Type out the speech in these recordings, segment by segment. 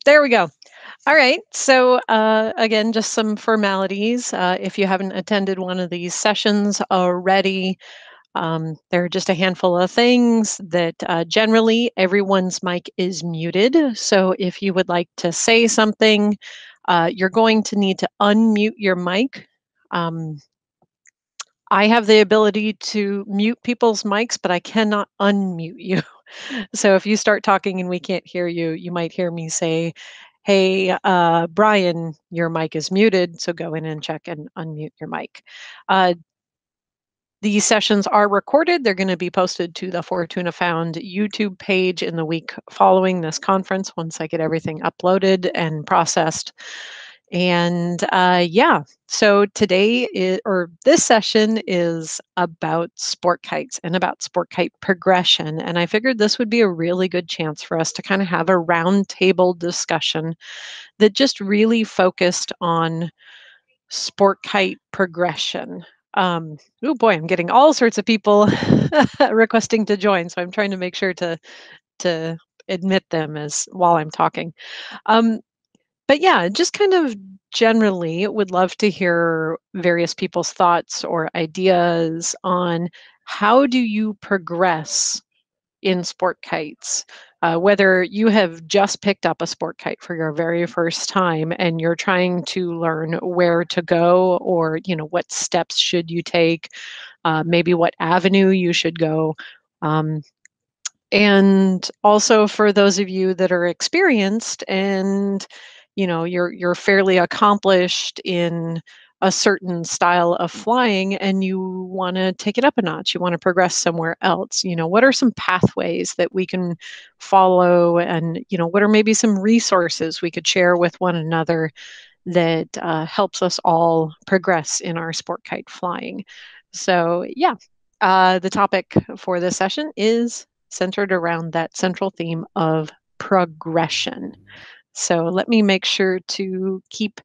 There we go. All right. So again, just some formalities. If you haven't attended one of these sessions already, there are just a handful of things that generally everyone's mic is muted. So if you would like to say something, you're going to need to unmute your mic. I have the ability to mute people's mics, but I cannot unmute you. So if you start talking and we can't hear you, you might hear me say, hey, Brian, your mic is muted. So go in and check and unmute your mic. These sessions are recorded. They're going to be posted to the Fortuna Found YouTube page in the week following this conference once I get everything uploaded and processed. And yeah, so today or this session is about sport kites and about sport kite progression. And I figured this would be a really good chance for us to kind of have a roundtable discussion that just really focused on sport kite progression. Oh boy, I'm getting all sorts of people requesting to join, so I'm trying to make sure to admit them as while I'm talking. Um, but yeah, just kind of generally would love to hear various people's thoughts or ideas on how do you progress in sport kites. Whether you have just picked up a sport kite for your very first time and you're trying to learn where to go, or what steps should you take, maybe what avenue you should go. Um, and also for those of you that are experienced and you're fairly accomplished in a certain style of flying and you want to take it up a notch, you want to progress somewhere else, what are some pathways that we can follow, and what are maybe some resources we could share with one another that helps us all progress in our sport kite flying. So yeah, the topic for this session is centered around that central theme of progression. So let me make sure to keep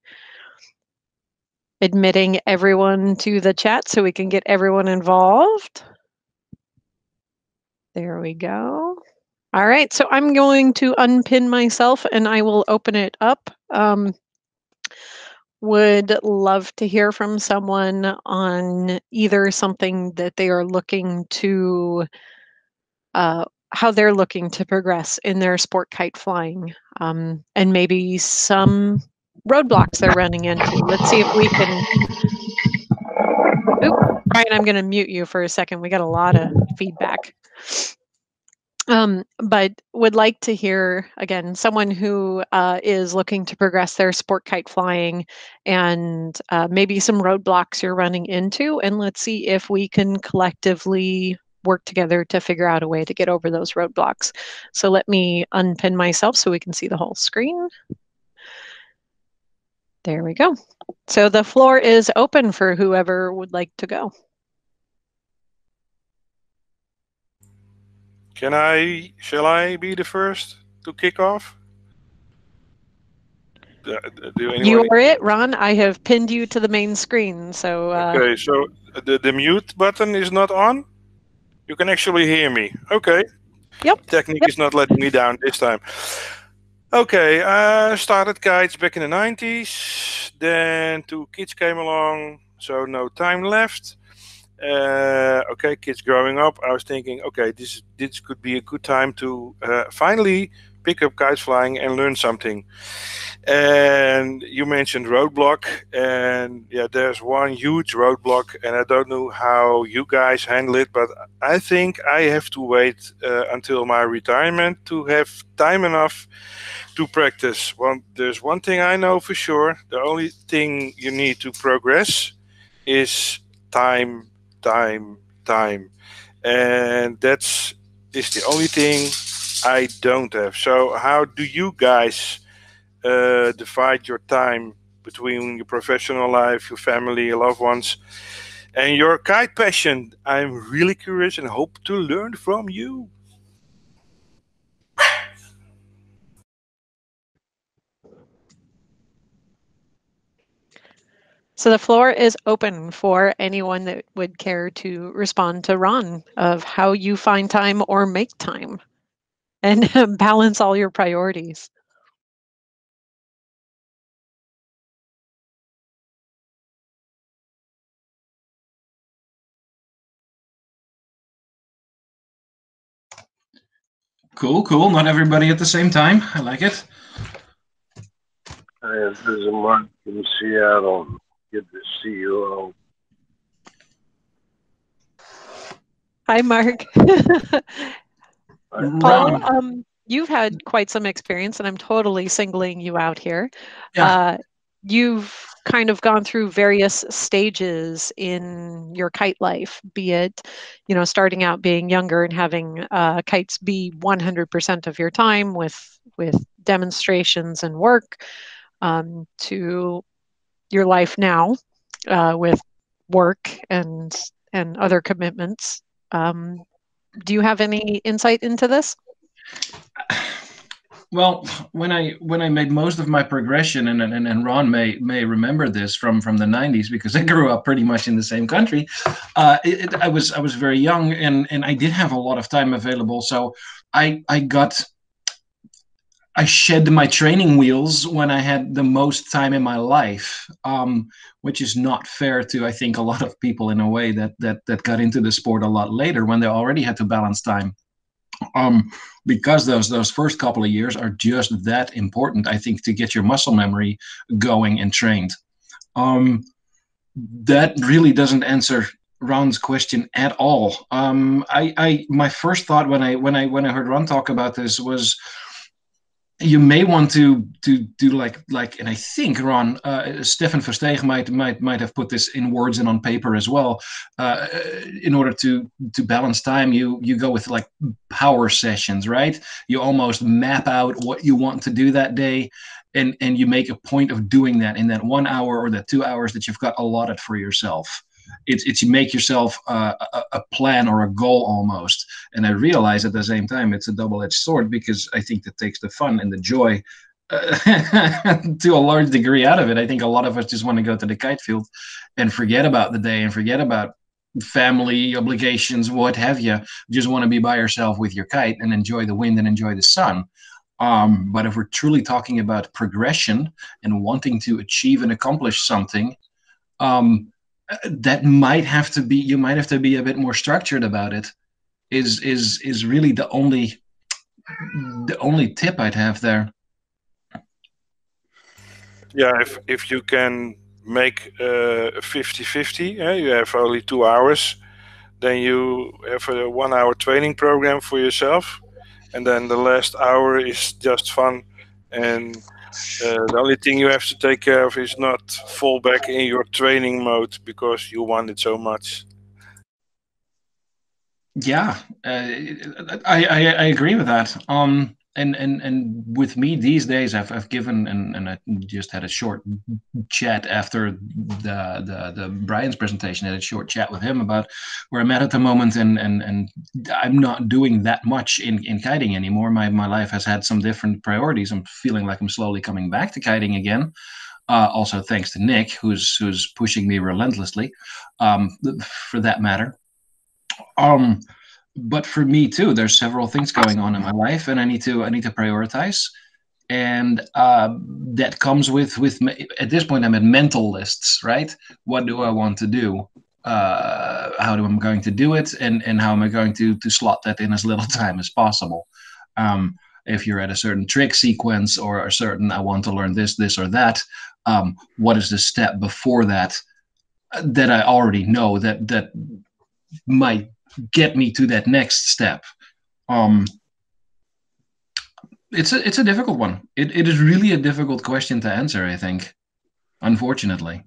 admitting everyone to the chat so we can get everyone involved. There we go. All right, so I'm going to unpin myself and I will open it up. Would love to hear from someone on either something that they are looking to how they're looking to progress in their sport kite flying, and maybe some roadblocks they're running into. Let's see if we can. Oop, Brian, I'm going to mute you for a second. We got a lot of feedback. But would like to hear, again, someone who is looking to progress their sport kite flying and maybe some roadblocks you're running into. And let's see if we can collectively work together to figure out a way to get over those roadblocks. So let me unpin myself so we can see the whole screen. There we go. So the floor is open for whoever would like to go. Shall I be the first to kick off? You are it, Ron. I have pinned you to the main screen. So okay, so the mute button is not on? You can actually hear me. Okay. Yep. Technique is not letting me down this time. Okay, I started kites back in the 90s. Then two kids came along, so no time left. Okay, kids growing up. I was thinking, okay, this could be a good time to finally pick up kite flying and learn something. And you mentioned roadblock, and yeah, there's one huge roadblock, and I don't know how you guys handle it, but I think I have to wait until my retirement to have time enough to practice. There's one thing I know for sure: the only thing you need to progress is time, and is the only thing I don't have. So, how do you guys divide your time between your professional life, your family, your loved ones, and your kite passion? I'm really curious and hope to learn from you. So the floor is open for anyone that would care to respond to Ron of how you find time or make time and balance all your priorities. Cool, cool. Not everybody at the same time. I like it. Hi, this is Mark from Seattle. Good to see you all. Hi, Mark. Paul, you've had quite some experience, and I'm totally singling you out here. Yeah. You've kind of gone through various stages in your kite life, be it, starting out being younger and having kites be 100% of your time with demonstrations and work, to your life now with work and other commitments. Do you have any insight into this? Well, when I made most of my progression, and Ron may remember this from the 90s because I grew up pretty much in the same country. I was very young, and I did have a lot of time available, so I shed my training wheels when I had the most time in my life, which is not fair to, I think, a lot of people in a way that got into the sport a lot later when they already had to balance time. Because those first couple of years are just that important, I think, to get your muscle memory going and trained. That really doesn't answer Ron's question at all. My first thought when I heard Ron talk about this was, you may want to do like, and I think Ron, Stefan Versteeg might have put this in words and on paper as well. In order to balance time, you go with like power sessions, right? You almost map out what you want to do that day, and you make a point of doing that in that 1 hour or that 2 hours that you've got allotted for yourself. It's you make yourself a plan or a goal almost. And I realize at the same time it's a double-edged sword, because I think that takes the fun and the joy to a large degree out of it. I think a lot of us just want to go to the kite field and forget about the day and forget about family obligations, what have you. Just want to be by yourself with your kite and enjoy the wind and enjoy the sun. But if we're truly talking about progression and wanting to achieve and accomplish something, that might have to be, you might have to be a bit more structured about it. Is really the only tip I'd have there. Yeah, if you can make 50-50, you have only 2 hours, then you have a 1 hour training program for yourself, and then the last hour is just fun. And the only thing you have to take care of is not fall back in your training mode because you want it so much. Yeah, I agree with that. And with me these days, I've given, and I just had a short chat after the Brian's presentation. I had a short chat with him about where I'm at the moment, and I'm not doing that much in kiting anymore. My life has had some different priorities. I'm feeling like I'm slowly coming back to kiting again. Also thanks to Nick, who's pushing me relentlessly, for that matter. But for me too, there's several things going on in my life, and I need to prioritize. And that comes with at this point I'm at mental lists, right? What do I want to do? How am I going to do it? And how am I going to slot that in as little time as possible? If you're at a certain trick sequence or a certain, I want to learn this or that, what is the step before that that I already know that might get me to that next step? It's a difficult one. It is really a difficult question to answer, I think, unfortunately.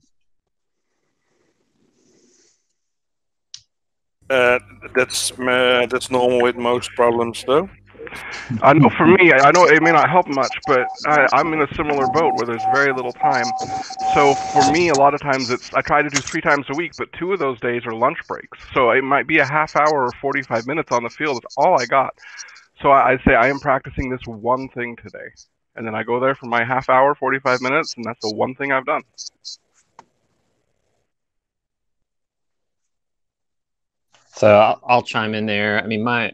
That's normal with most problems, though. I know for me, I know it may not help much, but I'm in a similar boat where there's very little time. So for me, a lot of times I try to do 3 times a week, but 2 of those days are lunch breaks. So it might be a half hour or 45 minutes on the field. It's all I got. So I say I am practicing this one thing today. And then I go there for my half hour, 45 minutes, and that's the one thing I've done. So I'll chime in there. I mean, my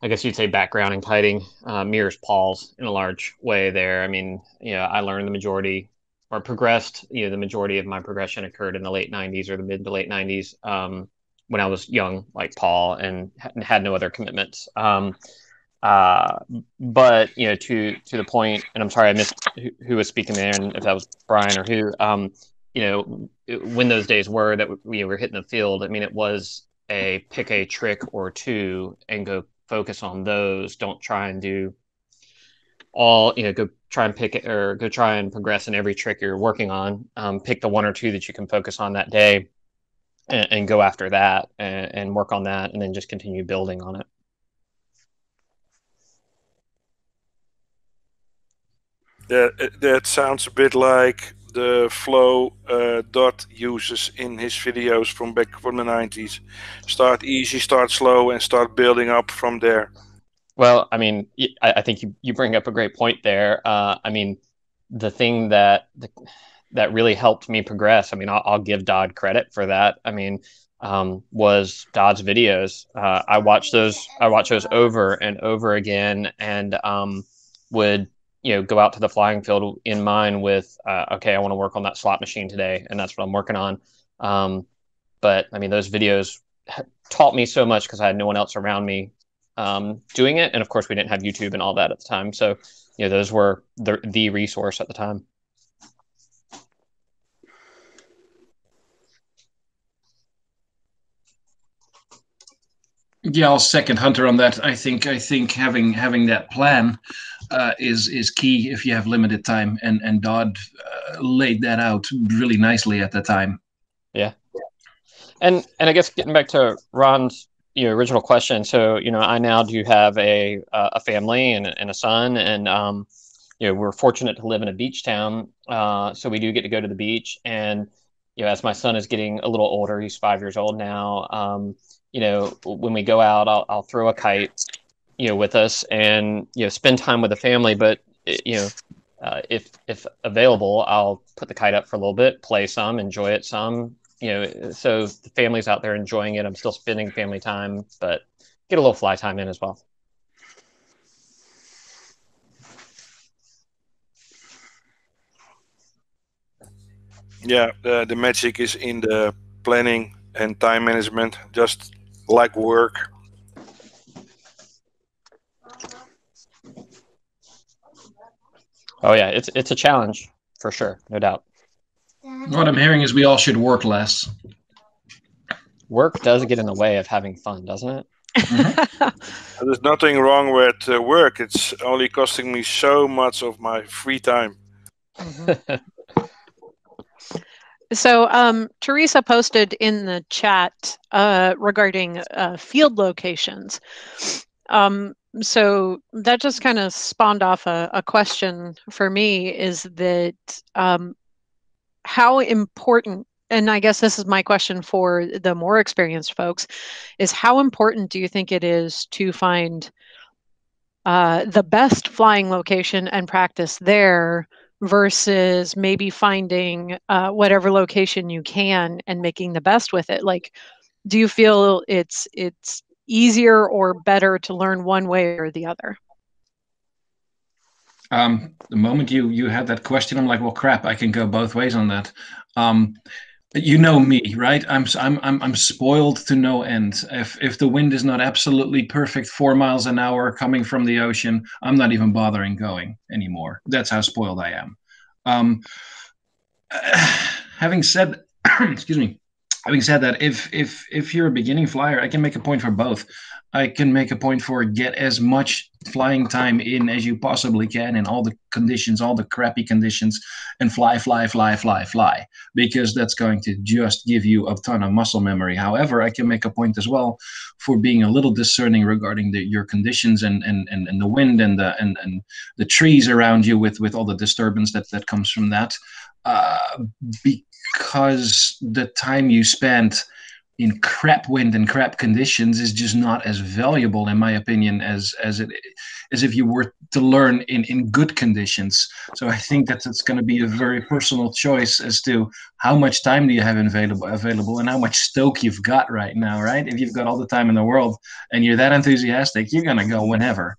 I guess you'd say background in kiting mirrors Paul's in a large way there. I mean, I learned the majority or progressed, the majority of my progression occurred in the late 90s or the mid to late 90s. when I was young, like Paul, and had no other commitments. But to the point, and I'm sorry I missed who was speaking there, and if that was Brian or who, when those days were that we were hitting the field, I mean, it was a pick a trick or two and go focus on those. Don't try and do all, go try and pick it, or go try and progress in every trick you're working on. Pick the one or two that you can focus on that day, and go after that, and work on that, and then just continue building on it. That sounds a bit like the flow Dot uses in his videos from back from the 90s. Start easy, start slow, and start building up from there. Well, I mean, I think you bring up a great point there. I mean, the thing that really helped me progress, I mean, I'll give Dodd credit for that. I mean, was Dodd's videos. I watched those over and over again, and would go out to the flying field in mind with, okay, I want to work on that slot machine today, and that's what I'm working on. But I mean, those videos taught me so much because I had no one else around me doing it, and of course we didn't have YouTube and all that at the time, so those were the resource at the time. Yeah, I'll second Hunter on that. I think having that plan is key if you have limited time, and Dodd laid that out really nicely at the time. Yeah, and I guess getting back to Ron's original question, so I now do have a family and a son, and we're fortunate to live in a beach town, so we do get to go to the beach. And as my son is getting a little older, he's 5 years old now. When we go out, I'll throw a kite, with us, and spend time with the family. But if available, I'll put the kite up for a little bit, play some, enjoy it some. So the family's out there enjoying it. I'm still spending family time, but get a little fly time in as well. Yeah, the magic is in the planning and time management, just like work. Oh yeah, it's a challenge for sure, no doubt. What I'm hearing is we all should work less. Work does get in the way of having fun, doesn't it? Mm-hmm. There's nothing wrong with work. It's only costing me so much of my free time. Mm-hmm. So Teresa posted in the chat regarding field locations. So that just kind of spawned off a question for me, is that how important, and I guess this is my question for the more experienced folks, is how important do you think it is to find the best flying location and practice there, versus maybe finding whatever location you can and making the best with it? Like, do you feel it's easier or better to learn one way or the other? The moment you had that question, I'm like, well, crap, I can go both ways on that. You know me, right? I'm spoiled to no end. If the wind is not absolutely perfect 4 miles an hour coming from the ocean, I'm not even bothering going anymore. That's how spoiled I am. Having said, excuse me. Having said that, if you're a beginning flyer, I can make a point for both. I can make a point for get as much flying time in as you possibly can in all the conditions, all the crappy conditions, and fly, because that's going to just give you a ton of muscle memory. However, I can make a point as well for being a little discerning regarding your conditions and the wind and the trees around you with all the disturbance that comes from that. Because the time you spend in crap wind and crap conditions is just not as valuable, in my opinion, as if you were to learn in good conditions. So I think that it's going to be a very personal choice as to how much time do you have available and how much stoke you've got right now, right? If you've got all the time in the world and you're that enthusiastic, you're going to go whenever.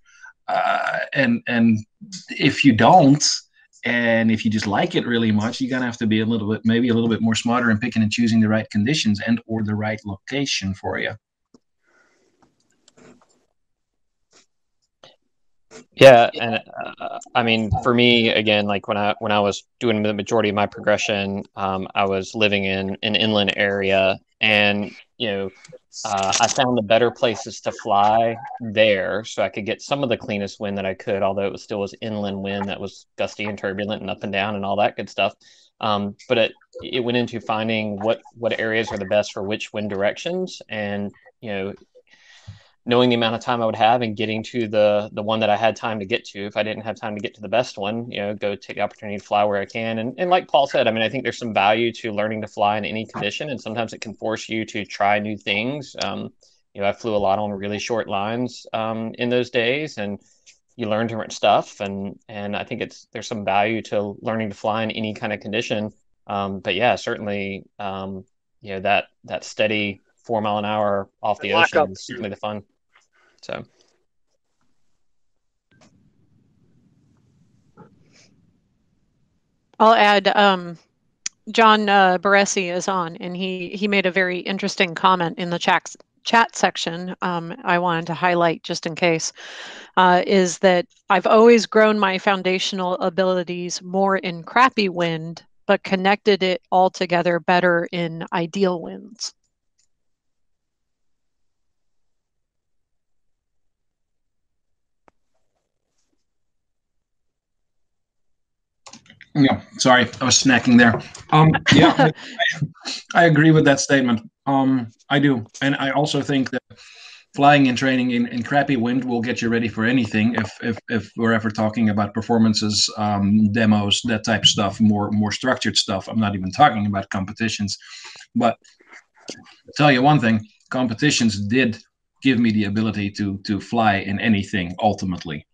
And if you don't, And if you just like it really much, you're gonna have to be maybe a little bit more smarter in picking and choosing the right conditions and or the right location for you. Yeah, and I mean, for me, again, like when I was doing the majority of my progression, I was living in an inland area, and I found the better places to fly there, so I could get some of the cleanest wind that I could, although it still was inland wind that was gusty and turbulent and up and down and all that good stuff. But it went into finding what areas are the best for which wind directions, and knowing the amount of time I would have and getting to the one that I had time to get to. If I didn't have time to get to the best one, go take the opportunity to fly where I can. And like Paul said, I mean, I think there's some value to learning to fly in any condition, and sometimes it can force you to try new things. I flew a lot on really short lines in those days, and you learn different stuff. And I think there's some value to learning to fly in any kind of condition. But yeah, certainly, that steady 4 mile an hour off the ocean is certainly the fun. So I'll add, John Baresi is on, and he made a very interesting comment in the chat section. I wanted to highlight just in case, is that I've always grown my foundational abilities more in crappy wind, but connected it all together better in ideal winds. Yeah, sorry, I was snacking there. Yeah, I agree with that statement. I do, and I also think that flying and training in crappy wind will get you ready for anything. If we're ever talking about performances, demos, that type of stuff, more structured stuff. I'm not even talking about competitions, but I'll tell you one thing: competitions did give me the ability to fly in anything ultimately.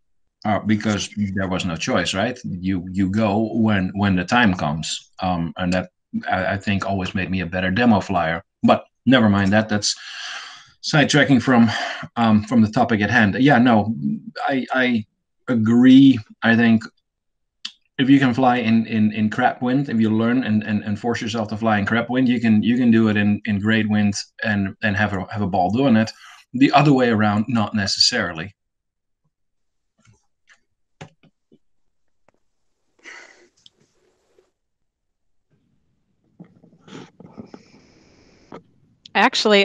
Because there was no choice, right? You go when the time comes, and that I think always made me a better demo flyer. But never mind that. That's sidetracking from the topic at hand. Yeah, no, I agree. I think if you can fly in crap wind, if you learn and force yourself to fly in crap wind, you can do it in great wind and have a ball doing it. The other way around, not necessarily. Actually,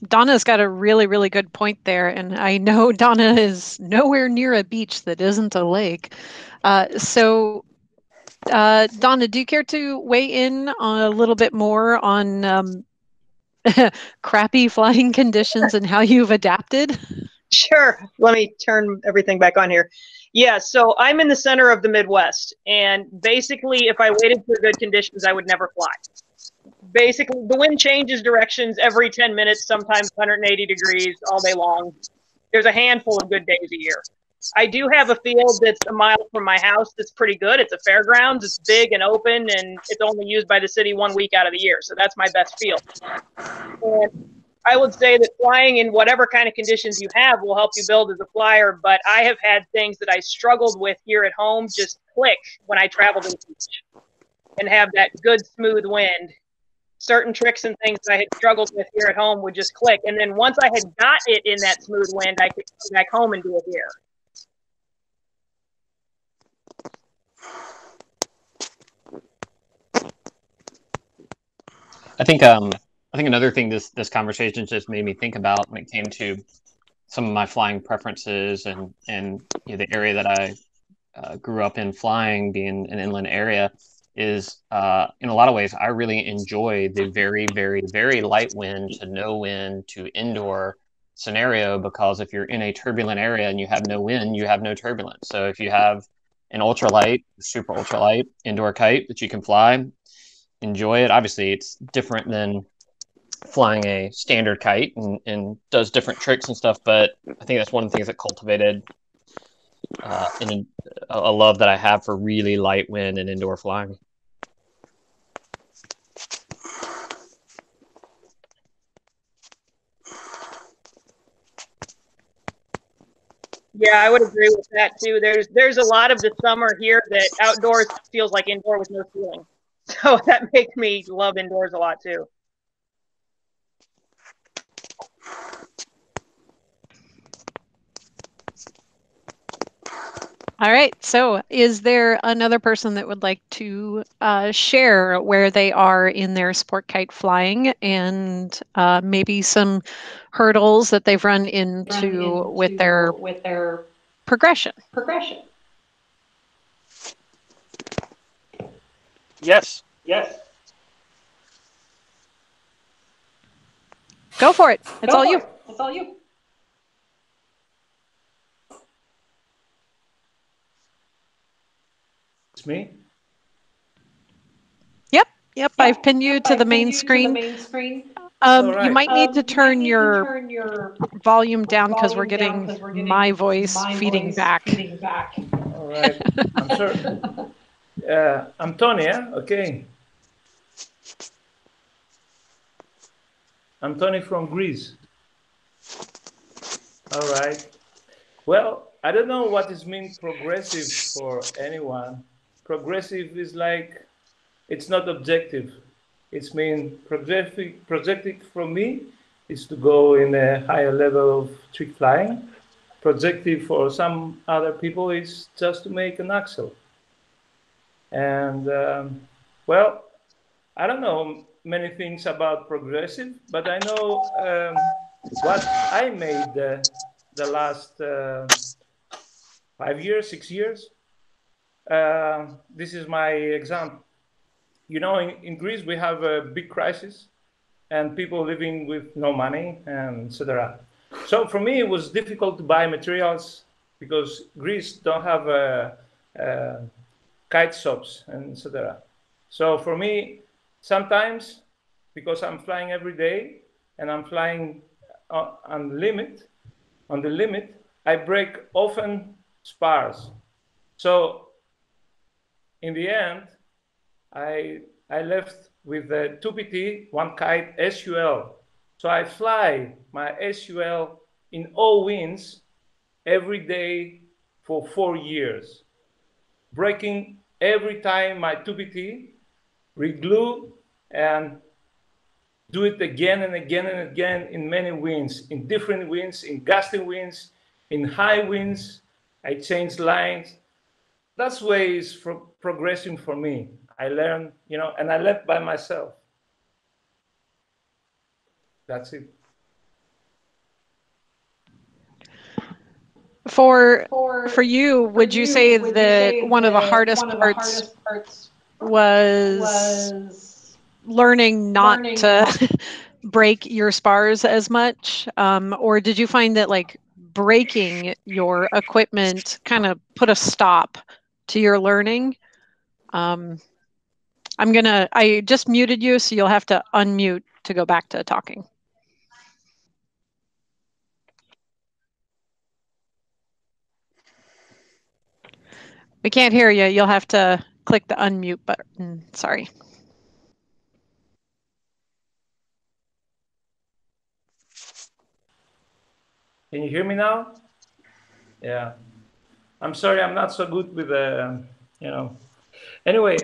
Donna's got a really, really good point there. And I know Donna is nowhere near a beach that isn't a lake. So, Donna, do you care to weigh in a little bit more on crappy flying conditions and how you've adapted? Sure. Let me turn everything back on here. Yeah, so I'm in the center of the Midwest. And basically, if I waited for good conditions, I would never fly. Basically, the wind changes directions every 10 minutes, sometimes 180 degrees all day long. There's a handful of good days a year. I do have a field that's a mile from my house that's pretty good. It's a fairgrounds. It's big and open, and it's only used by the city 1 week out of the year. So that's my best field. And I would say that flying in whatever kind of conditions you have will help you build as a flyer, but I have had things that I struggled with here at home just click when I travel to the beach and have that good, smooth wind. Certain tricks and things that I had struggled with here at home would just click. And then once I had got it in that smooth wind, I could go back home and do it here. I think another thing this conversation just made me think about when it came to some of my flying preferences and the area that I grew up in flying, being an inland area, is in a lot of ways I really enjoy the very, very, very light wind to no wind to indoor scenario, because if you're in a turbulent area and you have no wind, you have no turbulence. So if you have an ultralight, super ultralight indoor kite that you can fly, enjoy it. Obviously, it's different than flying a standard kite and does different tricks and stuff, but I think that's one of the things that cultivated in a love that I have for really light wind and indoor flying. Yeah, I would agree with that too. There's a lot of the summer here that outdoors feels like indoor with no ceiling. So that makes me love indoors a lot too. All right. So, is there another person that would like to share where they are in their sport kite flying and maybe some hurdles that they've run into with their progression? Yes. Go for it. It's all you. It's me. Yep. I've pinned you to the main screen. You might need to turn your volume down because we're getting my voice feeding back. All right. I'm sorry. I'm Tony, yeah? Okay. I'm Tony from Greece. All right. Well, I don't know what is mean progressive for anyone. Progressive is like, it's not objective. It's mean projective for me is to go in a higher level of trick flying. Projective for some other people is just to make an axle. And well, I don't know many things about progressive, but I know what I made the last 5 years, 6 years. This is my example. You know, in Greece, we have a big crisis and people living with no money, and etc. So for me, it was difficult to buy materials because Greece don't have kite shops, and etc. So for me, sometimes, because I'm flying every day and I'm flying on the limit, I break often spars. So in the end, I left with the 2PT, one kite SUL. So I fly my SUL in all winds every day for 4 years, breaking every time my 2PT, reglue and do it again and again and again in many winds, in different winds, in gusty winds, in high winds. I change lines. That's way is progressing for me. I learned, you know, and I left by myself. That's it. For you, would you say that one of the hardest parts was learning not to break your spars as much? Or did you find that like breaking your equipment kind of put a stop to your learning? I just muted you, so you'll have to unmute to go back to talking. We can't hear you. You'll have to click the unmute button. Sorry. Can you hear me now? Yeah. I'm sorry, I'm not so good with you know. Anyway,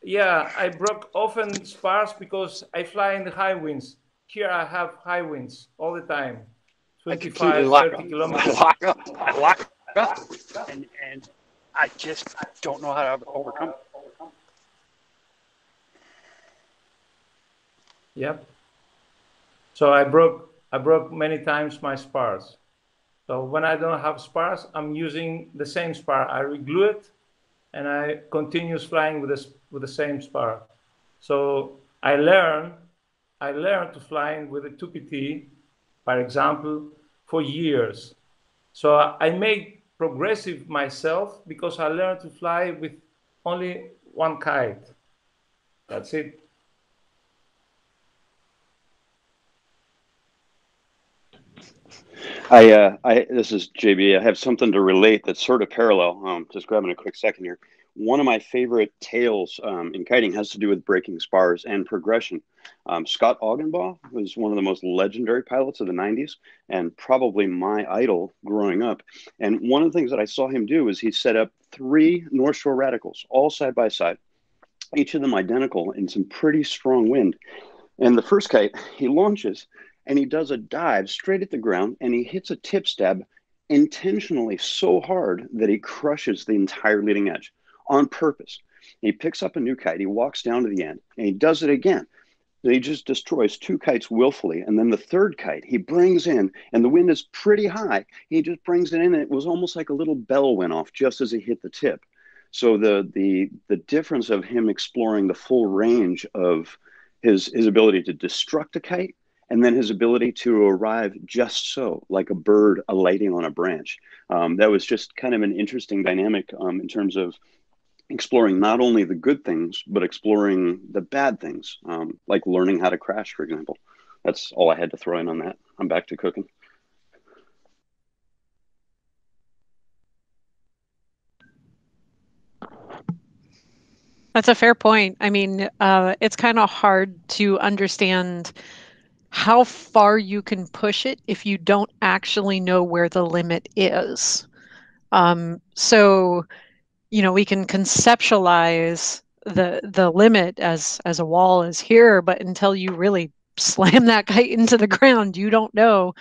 yeah, I broke often spars because I fly in the high winds. Here I have high winds all the time, 25, 30 kilometers. I lock up, and I just don't know how to overcome it. Yep. So I broke many times my spars. So when I don't have spars, I'm using the same spar. I reglue it, and I continue flying with the same spar. So I learned to fly with a 2PT, for example, for years. So I made progressive myself because I learned to fly with only one kite. That's it. This is JB. I have something to relate that's sort of parallel. Just grabbing a quick second here. one of my favorite tales in kiting has to do with breaking spars and progression. Scott Augenbaugh was one of the most legendary pilots of the 90s and probably my idol growing up. And one of the things that I saw him do is he set up 3 North Shore radicals, all side by side, each of them identical in some pretty strong wind. And the first kite, he launches and he does a dive straight at the ground and he hits a tip stab intentionally so hard that he crushes the entire leading edge on purpose. He picks up a new kite, he walks down to the end and he does it again. He just destroys 2 kites willfully. And then the third kite he brings in, and the wind is pretty high. He just brings it in, and it was almost like a little bell went off just as he hit the tip. So the difference of him exploring the full range of his ability to destruct a kite, and then his ability to arrive just so, like a bird alighting on a branch. That was just kind of an interesting dynamic in terms of exploring not only the good things, but exploring the bad things, like learning how to crash, for example. That's all I had to throw in on that. I'm back to cooking. That's a fair point. I mean, it's kind of hard to understand how far you can push it if you don't actually know where the limit is. So, you know, we can conceptualize the limit as a wall is here, but until you really slam that kite into the ground, you don't know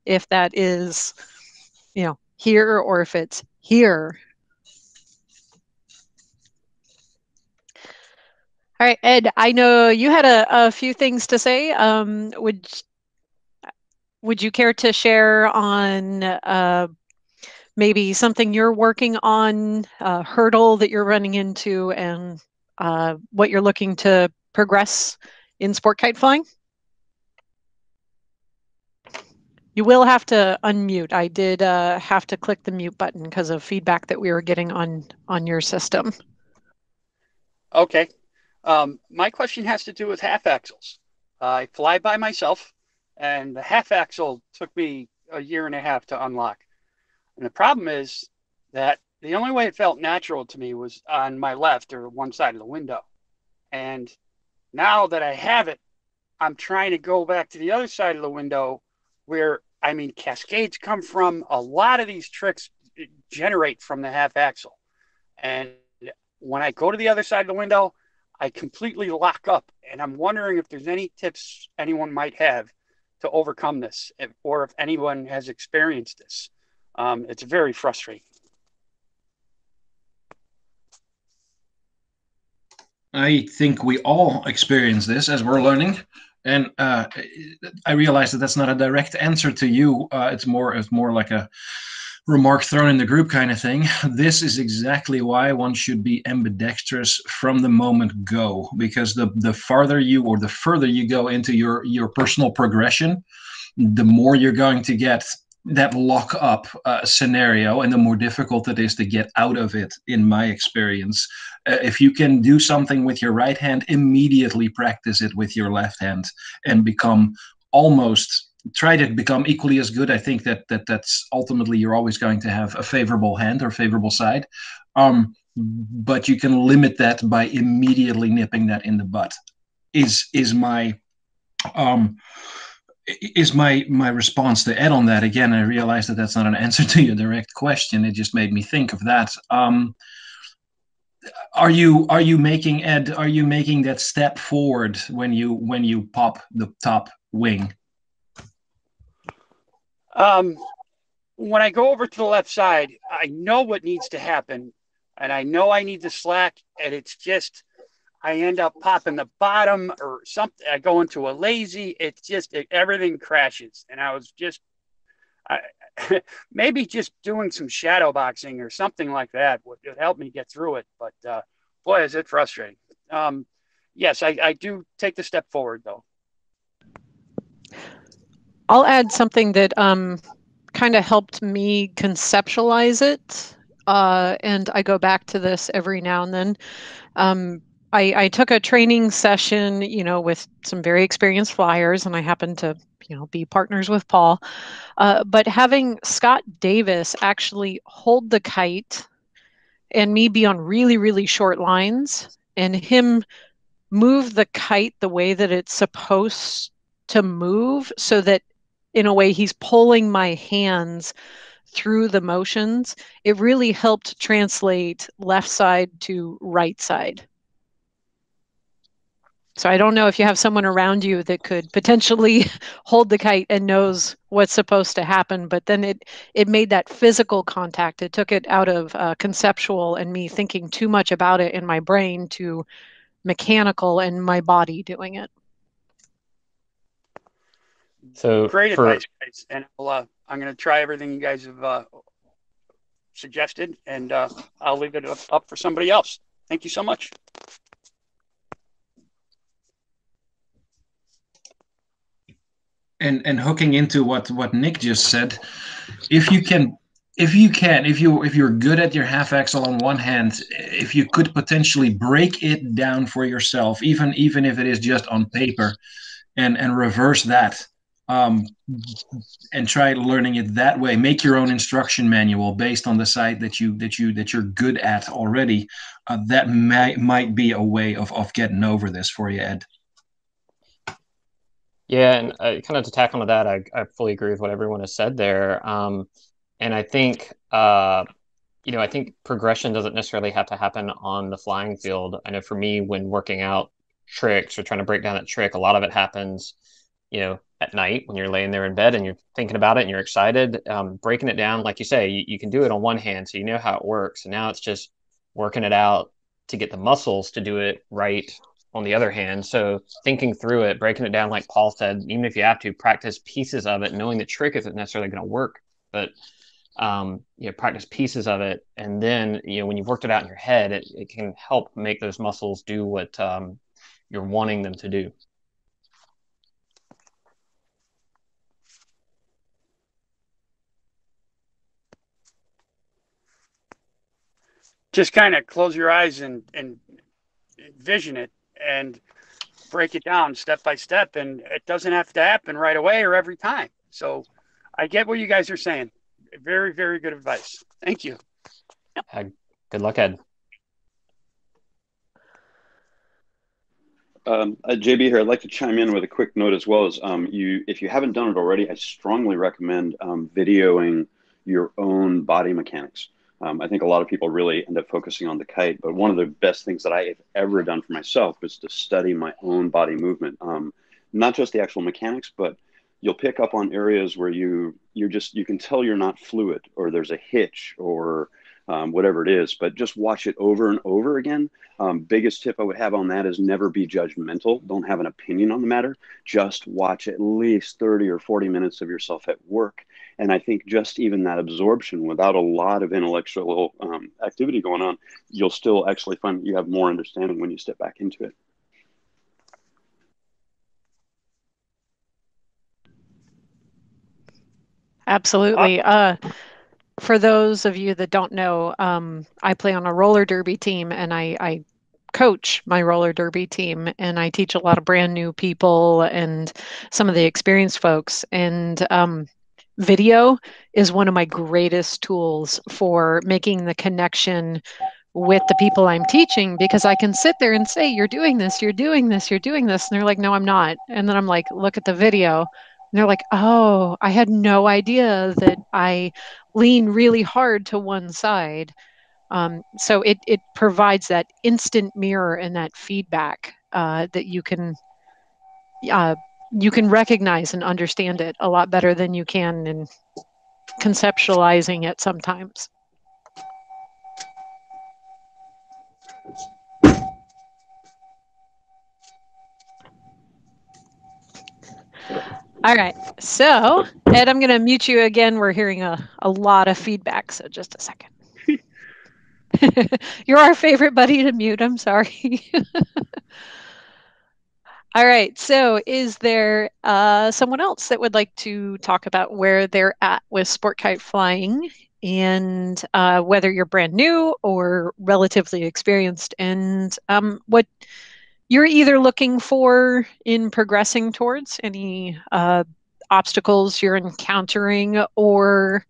if that is, you know, here or if it's here. All right, Ed, I know you had a few things to say. Would you care to share on maybe something you're working on, a hurdle that you're running into, and what you're looking to progress in sport kite flying? You will have to unmute. I did have to click the mute button because of feedback that we were getting on your system. Okay. My question has to do with half axles. I fly by myself, and the half axle took me a year and a half to unlock. And the problem is that the only way it felt natural to me was on my left or one side of the window. And now that I have it, I'm trying to go back to the other side of the window where, I mean, cascades come from. A lot of these tricks generate from the half axle. And when I go to the other side of the window, I completely lock up. And I'm wondering if there's any tips anyone might have to overcome this, or if anyone has experienced this. It's very frustrating. I think we all experience this as we're learning, and I realize that that's not a direct answer to you. It's more like a remark thrown in the group kind of thing. This is exactly why one should be ambidextrous from the moment go, because the farther you or the further you go into your personal progression, the more you're going to get that lock up scenario, and the more difficult it is to get out of it, in my experience. If you can do something with your right hand, immediately practice it with your left hand and try to become equally as good. I think that's ultimately, you're always going to have a favorable hand or favorable side. But you can limit that by immediately nipping that in the butt, is my response to Ed on that. Again, I realize that that's not an answer to your direct question. It just made me think of that. Are you making that step forward when you pop the top wing? When I go over to the left side, I know what needs to happen, and I know I need to slack, and it's just, I end up popping the bottom or something. I go into a lazy. It's just, everything crashes. And I was just, maybe just doing some shadow boxing or something like that would help me get through it. But boy, is it frustrating. Yes, I do take the step forward, though. I'll add something that kind of helped me conceptualize it. And I go back to this every now and then. I took a training session, with some very experienced flyers, and I happened to, be partners with Paul. But having Scott Davis actually hold the kite and me be on really, really short lines, and him move the kite the way that it's supposed to move, so that in a way he's pulling my hands through the motions. It really helped translate left side to right side. So I don't know if you have someone around you that could potentially hold the kite and knows what's supposed to happen, but then it made that physical contact. It took it out of conceptual and me thinking too much about it in my brain to mechanical and my body doing it. So great advice, guys. And I'm going to try everything you guys have suggested, and I'll leave it up for somebody else. Thank you so much. And hooking into what Nick just said, if you're good at your half axel on one hand, if you could potentially break it down for yourself, even if it is just on paper, and reverse that, and try learning it that way. Make your own instruction manual based on the side that you're good at already. That might be a way of getting over this for you, Ed. Yeah, and kind of to tack onto that, I fully agree with what everyone has said there. And I think, I think progression doesn't necessarily have to happen on the flying field. I know for me, when working out tricks or trying to break down that trick, a lot of it happens, at night when you're laying there in bed and you're thinking about it and you're excited. Breaking it down, like you say, you can do it on one hand, so you know how it works. And now it's just working it out to get the muscles to do it right on the other hand. So thinking through it, breaking it down, like Paul said, even if you have to practice pieces of it, knowing the trick isn't necessarily going to work, but practice pieces of it. And then, when you've worked it out in your head, it can help make those muscles do what you're wanting them to do. Just kind of close your eyes and envision it and break it down step by step, and it doesn't have to happen right away or every time. So I get what you guys are saying. Very, very good advice. Thank you. Good luck, Ed. JB here. I'd like to chime in with a quick note as well. As if you haven't done it already, I strongly recommend videoing your own body mechanics. I think a lot of people really end up focusing on the kite, but one of the best things that I have ever done for myself was to study my own body movement. Not just the actual mechanics, but you'll pick up on areas where you can tell you're not fluid, or there's a hitch, or whatever it is, but just watch it over and over again. Biggest tip I would have on that is never be judgmental. Don't have an opinion on the matter. Just watch at least 30 or 40 minutes of yourself at work. And I think just even that absorption without a lot of intellectual activity going on, you'll still actually find you have more understanding when you step back into it. Absolutely. For those of you that don't know, I play on a roller derby team, and I coach my roller derby team, and I teach a lot of brand new people and some of the experienced folks. And video is one of my greatest tools for making the connection with the people I'm teaching, because I can sit there and say, you're doing this, you're doing this, you're doing this. And they're like, no, I'm not. And then I'm like, look at the video. And they're like, oh, I had no idea that I lean really hard to one side. So it provides that instant mirror and that feedback that you can recognize and understand it a lot better than you can in conceptualizing it sometimes. All right, so Ed, I'm going to mute you again. We're hearing a lot of feedback, so just a second. You're our favorite buddy to mute. I'm sorry. All right, so is there someone else that would like to talk about where they're at with sport kite flying, and whether you're brand new or relatively experienced, and what you're either looking for in progressing towards, any obstacles you're encountering, or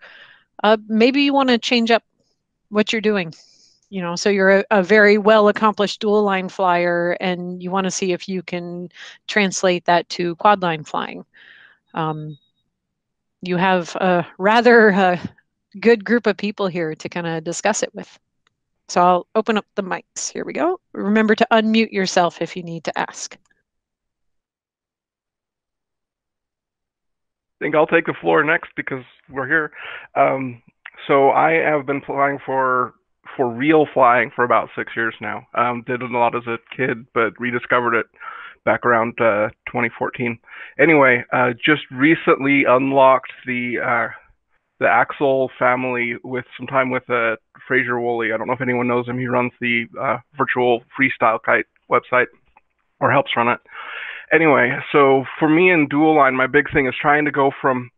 maybe you want to change up what you're doing? So you're a very well accomplished dual line flyer, and you want to see if you can translate that to quad line flying. You have a rather good group of people here to kind of discuss it with. So I'll open up the mics. Here we go. Remember to unmute yourself if you need to ask. I think I'll take the floor next because we're here. So I have been flying for real flying for about 6 years now. Did it a lot as a kid, but rediscovered it back around 2014. Anyway, just recently unlocked the Axel family with some time with Fraser Woolley. I don't know if anyone knows him. He runs the virtual freestyle kite website, or helps run it. Anyway, so for me in dual line, my big thing is trying to go from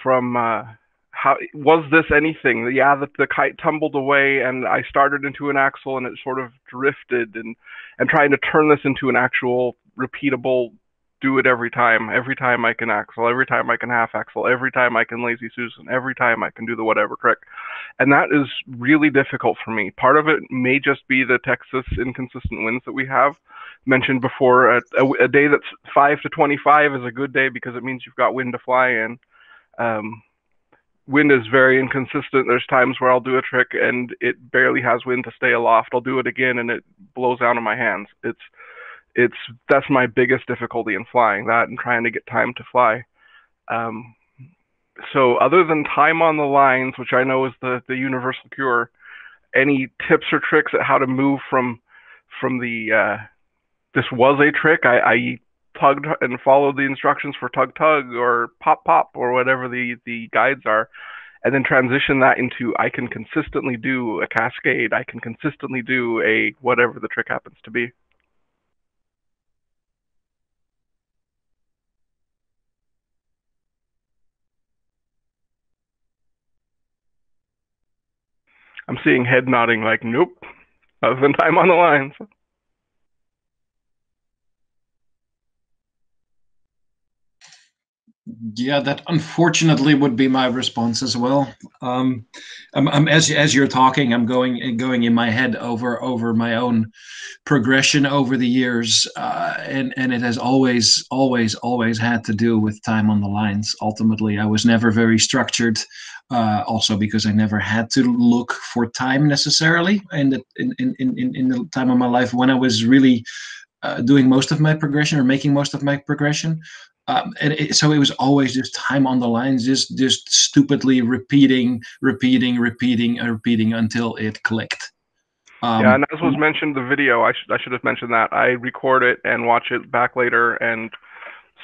how was this anything? Yeah, the kite tumbled away and I started into an axle and it sort of drifted, and trying to turn this into an actual repeatable, do it every time I can axle, every time I can half axle, every time I can lazy Susan, every time I can do the whatever trick. And that is really difficult for me. Part of it may just be the Texas inconsistent winds that we have. Mentioned before, a day that's 5 to 25 is a good day because it means you've got wind to fly in. Wind is very inconsistent. There's times where I'll do a trick and it barely has wind to stay aloft. I'll do it again and it blows out of my hands. That's my biggest difficulty in flying, that and trying to get time to fly. So other than time on the lines, which I know is the universal cure, any tips or tricks at how to move from the this was a trick, I tugged and followed the instructions for tug or pop or whatever the guides are, and then transition that into I can consistently do a cascade, I can consistently do a whatever the trick happens to be. I'm seeing head nodding like, nope, other than time on the lines. Yeah, that unfortunately would be my response as well. As you're talking, I'm going in my head over my own progression over the years, and it has always had to do with time on the lines. Ultimately, I was never very structured, also because I never had to look for time necessarily in the time of my life when I was really doing most of my progression or making most of my progression. So it was always just time on the lines, just stupidly repeating until it clicked. Yeah, and as was mentioned, the video, I should have mentioned that. I record it and watch it back later and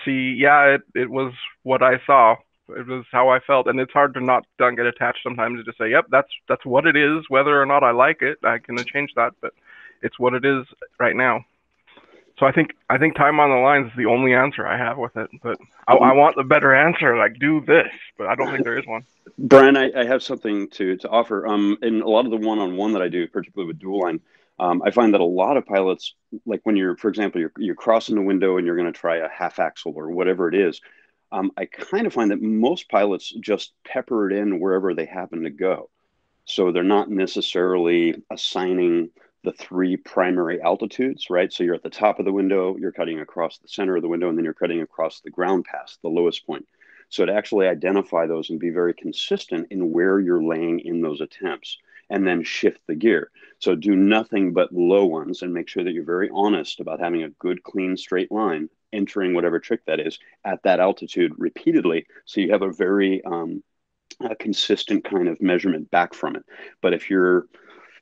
see, yeah, it was what I saw. It was how I felt, and it's hard to not get attached sometimes to just say, yep, that's what it is. Whether or not I like it, I can change that, but it's what it is right now. So I think time on the lines is the only answer I have with it, but I want the better answer, like do this, but I don't think there is one. Brian, I have something to offer. In a lot of the one-on-one that I do, particularly with dual line, I find that a lot of pilots, like when you're, for example, you're crossing the window and you're going to try a half axle or whatever it is, I kind of find that most pilots just pepper it in wherever they happen to go. So they're not necessarily assigning the 3 primary altitudes, right? So you're at the top of the window, you're cutting across the center of the window, and then you're cutting across the ground pass, the lowest point. So to actually identify those and be very consistent in where you're laying in those attempts, and then shift the gear. So do nothing but low ones and make sure that you're very honest about having a good, clean, straight line, entering whatever trick that is at that altitude repeatedly. So you have a very consistent kind of measurement back from it. But if you're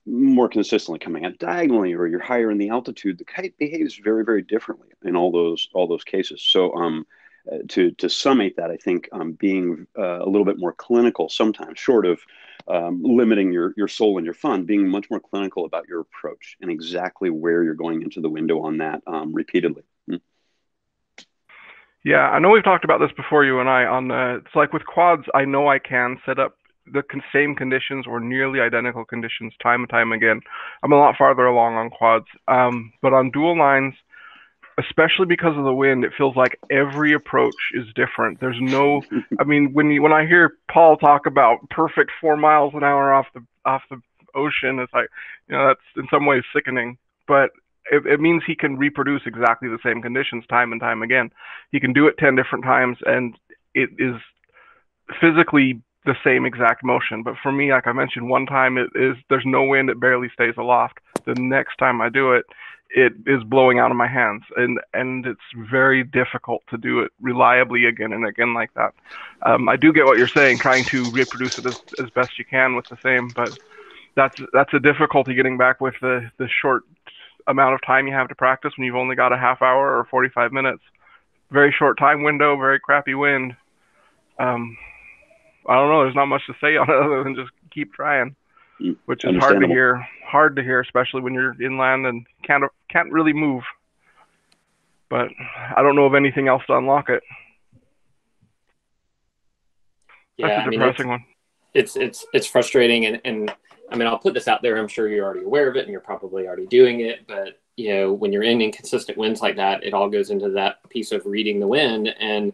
more consistently coming out diagonally or you're higher in the altitude, the kite behaves very, very differently in all those cases. So to summate that, I think being a little bit more clinical sometimes, short of limiting your soul and your fun, being much more clinical about your approach and exactly where you're going into the window on that repeatedly. Yeah, I know we've talked about this before, you and I, it's like with quads, I know I can set up the same conditions or nearly identical conditions time and time again. I'm a lot farther along on quads, but on dual lines, especially because of the wind, it feels like every approach is different. There's no, I mean, when I hear Paul talk about perfect 4 miles an hour off the ocean. It's like, that's in some ways sickening, but it means he can reproduce exactly the same conditions time and time again. He can do it 10 different times, and it is physically the same exact motion. But for me, like I mentioned, one time there's no wind, it barely stays aloft. The next time I do it, it is blowing out of my hands, and it's very difficult to do it reliably again and again like that. I do get what you're saying, trying to reproduce it as best you can with the same, but that's a difficulty getting back with the short amount of time you have to practice when you've only got a half hour or 45 minutes. Very short time window, very crappy wind. I don't know, there's not much to say on it other than just keep trying, which is hard to hear, especially when you're inland and can't really move. But I don't know of anything else to unlock it. Yeah, that's a depressing one. It's frustrating, and I mean, I'll put this out there. I'm sure you're already aware of it, and you're probably already doing it. But when you're in inconsistent winds like that, it all goes into that piece of reading the wind. And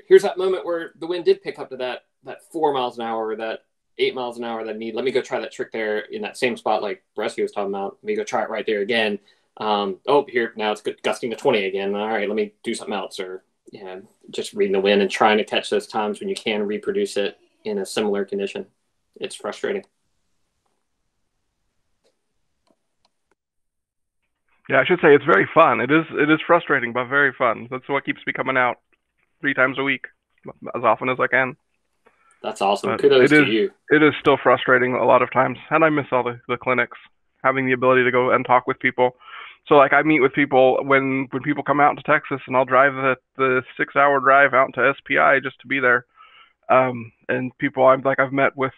here's that moment where the wind did pick up to that 4 miles an hour, or that 8 miles an hour that I need. Let me go try that trick there in that same spot like Bresci was talking about. Let me go try it right there again. Here now it's gusting to 20 again. All right, let me do something else. Or just reading the wind and trying to catch those times when you can reproduce it in a similar condition. It's frustrating. Yeah, I should say it's very fun. It is frustrating, but very fun. That's what keeps me coming out 3 times a week, as often as I can. That's awesome. Kudos to you. It is still frustrating a lot of times, and I miss all the clinics, having the ability to go and talk with people. So like I meet with people when people come out to Texas, and I'll drive the 6-hour drive out to SPI just to be there. And people I've met with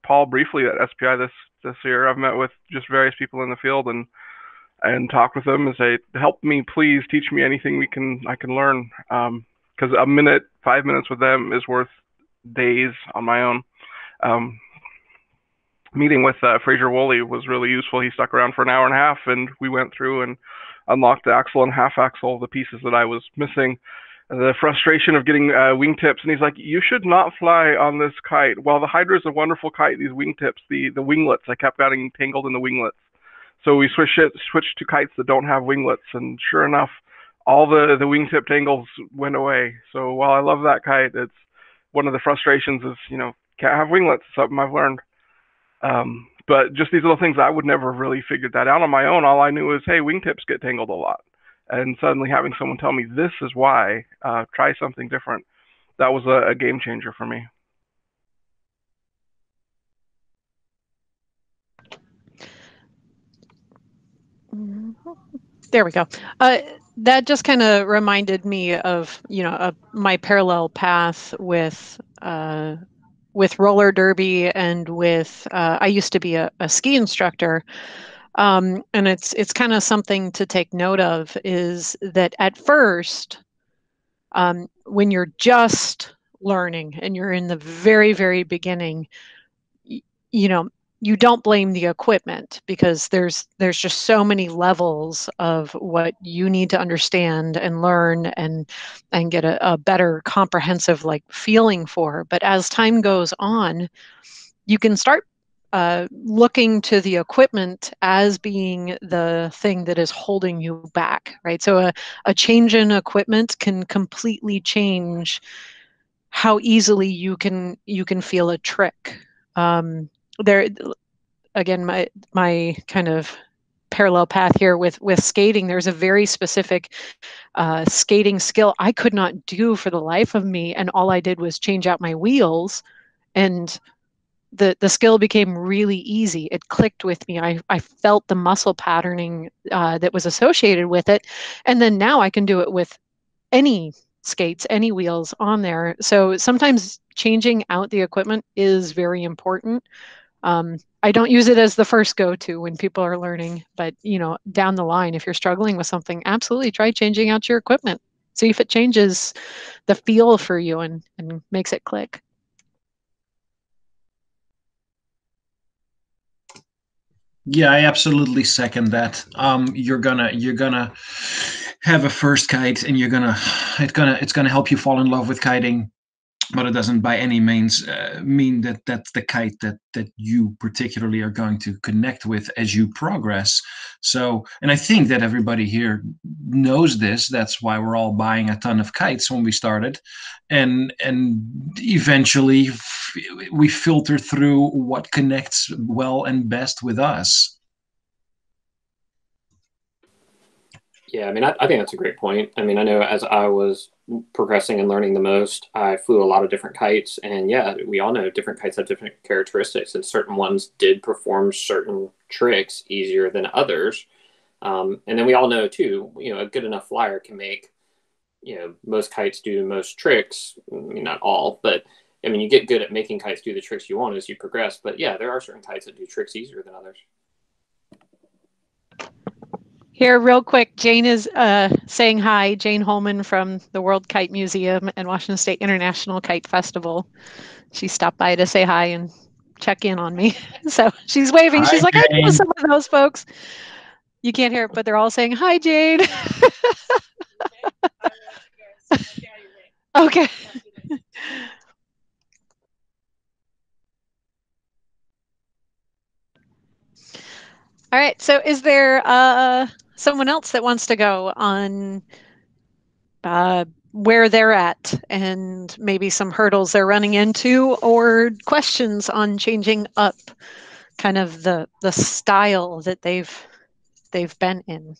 Paul briefly at SPI this year. I've met with just various people in the field and talk with them and say, help me, please teach me anything I can learn. Because 5 minutes with them is worth days on my own. Meeting with Fraser Woolley was really useful. He stuck around for an hour and a half, and we went through and unlocked the axle and half axle, the pieces that I was missing, the frustration of getting wingtips. And he's like, you should not fly on this kite. While the Hydra is a wonderful kite, these wingtips, the winglets, I kept getting tangled in the winglets. So we switched to kites that don't have winglets, and sure enough, all the wingtip tangles went away. So while I love that kite, it's one of the frustrations is, can't have winglets. Something I've learned. But just these little things, I would never have really figured that out on my own. All I knew is, hey, wingtips get tangled a lot. And suddenly having someone tell me this is why, try something different, that was a game changer for me. There we go. That just kind of reminded me of, my parallel path with roller derby and with, I used to be a ski instructor. And it's kind of something to take note of, is that at first, when you're just learning and you're in the very, very beginning, you don't blame the equipment, because there's just so many levels of what you need to understand and learn and get a better comprehensive feeling for. But as time goes on, you can start looking to the equipment as being the thing that is holding you back, right? So a change in equipment can completely change how easily you can feel a trick. There, again, my kind of parallel path here with skating, there's a very specific skating skill I could not do for the life of me, and all I did was change out my wheels, and the skill became really easy. It clicked with me. I felt the muscle patterning that was associated with it, and then now I can do it with any skates, any wheels on there. So sometimes changing out the equipment is very important. I don't use it as the first go-to when people are learning, but down the line, if you're struggling with something, absolutely try changing out your equipment. See if it changes the feel for you and makes it click. Yeah, I absolutely second that. You're gonna have a first kite, and it's gonna help you fall in love with kiting but it doesn't by any means mean that that's the kite that you particularly are going to connect with as you progress. So, and I think that everybody here knows this. That's why we're all buying a ton of kites when we started, and eventually we filter through what connects well and best with us. Yeah, I mean, I think that's a great point. I mean, I know as I was progressing and learning the most, I flew a lot of different kites. And yeah, we all know different kites have different characteristics, and certain ones did perform certain tricks easier than others. And then we all know, too, a good enough flyer can make, most kites do most tricks. I mean, not all, but I mean, you get good at making kites do the tricks you want as you progress. But yeah, there are certain kites that do tricks easier than others. Here, real quick, Jane is saying hi. Jane Holman from the World Kite Museum and Washington State International Kite Festival. She stopped by to say hi and check in on me. So she's waving. Hi, she's like, Jane. I know some of those folks. You can't hear it, but they're all saying, hi, Jane. Okay. All right. So is there someone else that wants to go on where they're at and maybe some hurdles they're running into, or questions on changing up kind of the style that they've been in?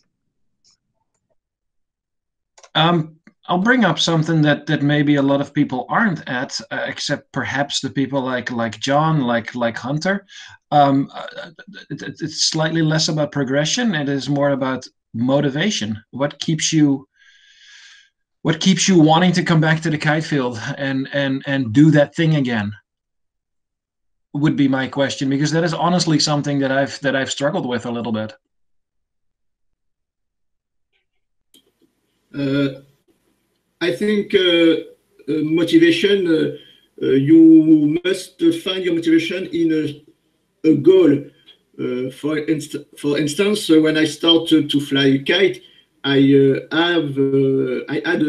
I'll bring up something that maybe a lot of people aren't at, except perhaps the people like John, like Hunter. It's slightly less about progression. It is more about motivation. What keeps you wanting to come back to the kite field and do that thing again? Would be my question, because that is honestly something that I've struggled with a little bit. I think motivation, you must find your motivation in a goal. For instance, when I started to fly a kite, I had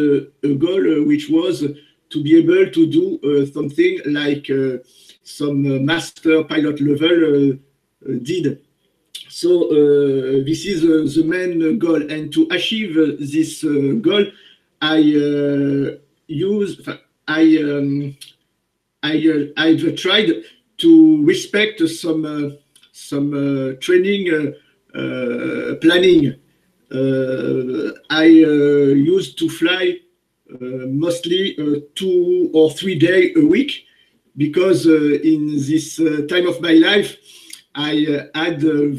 a goal which was to be able to do something like some master pilot level did. So this is the main goal, and to achieve this goal, I've tried to respect some training planning. I used to fly mostly 2 or 3 days a week, because in this time of my life I had a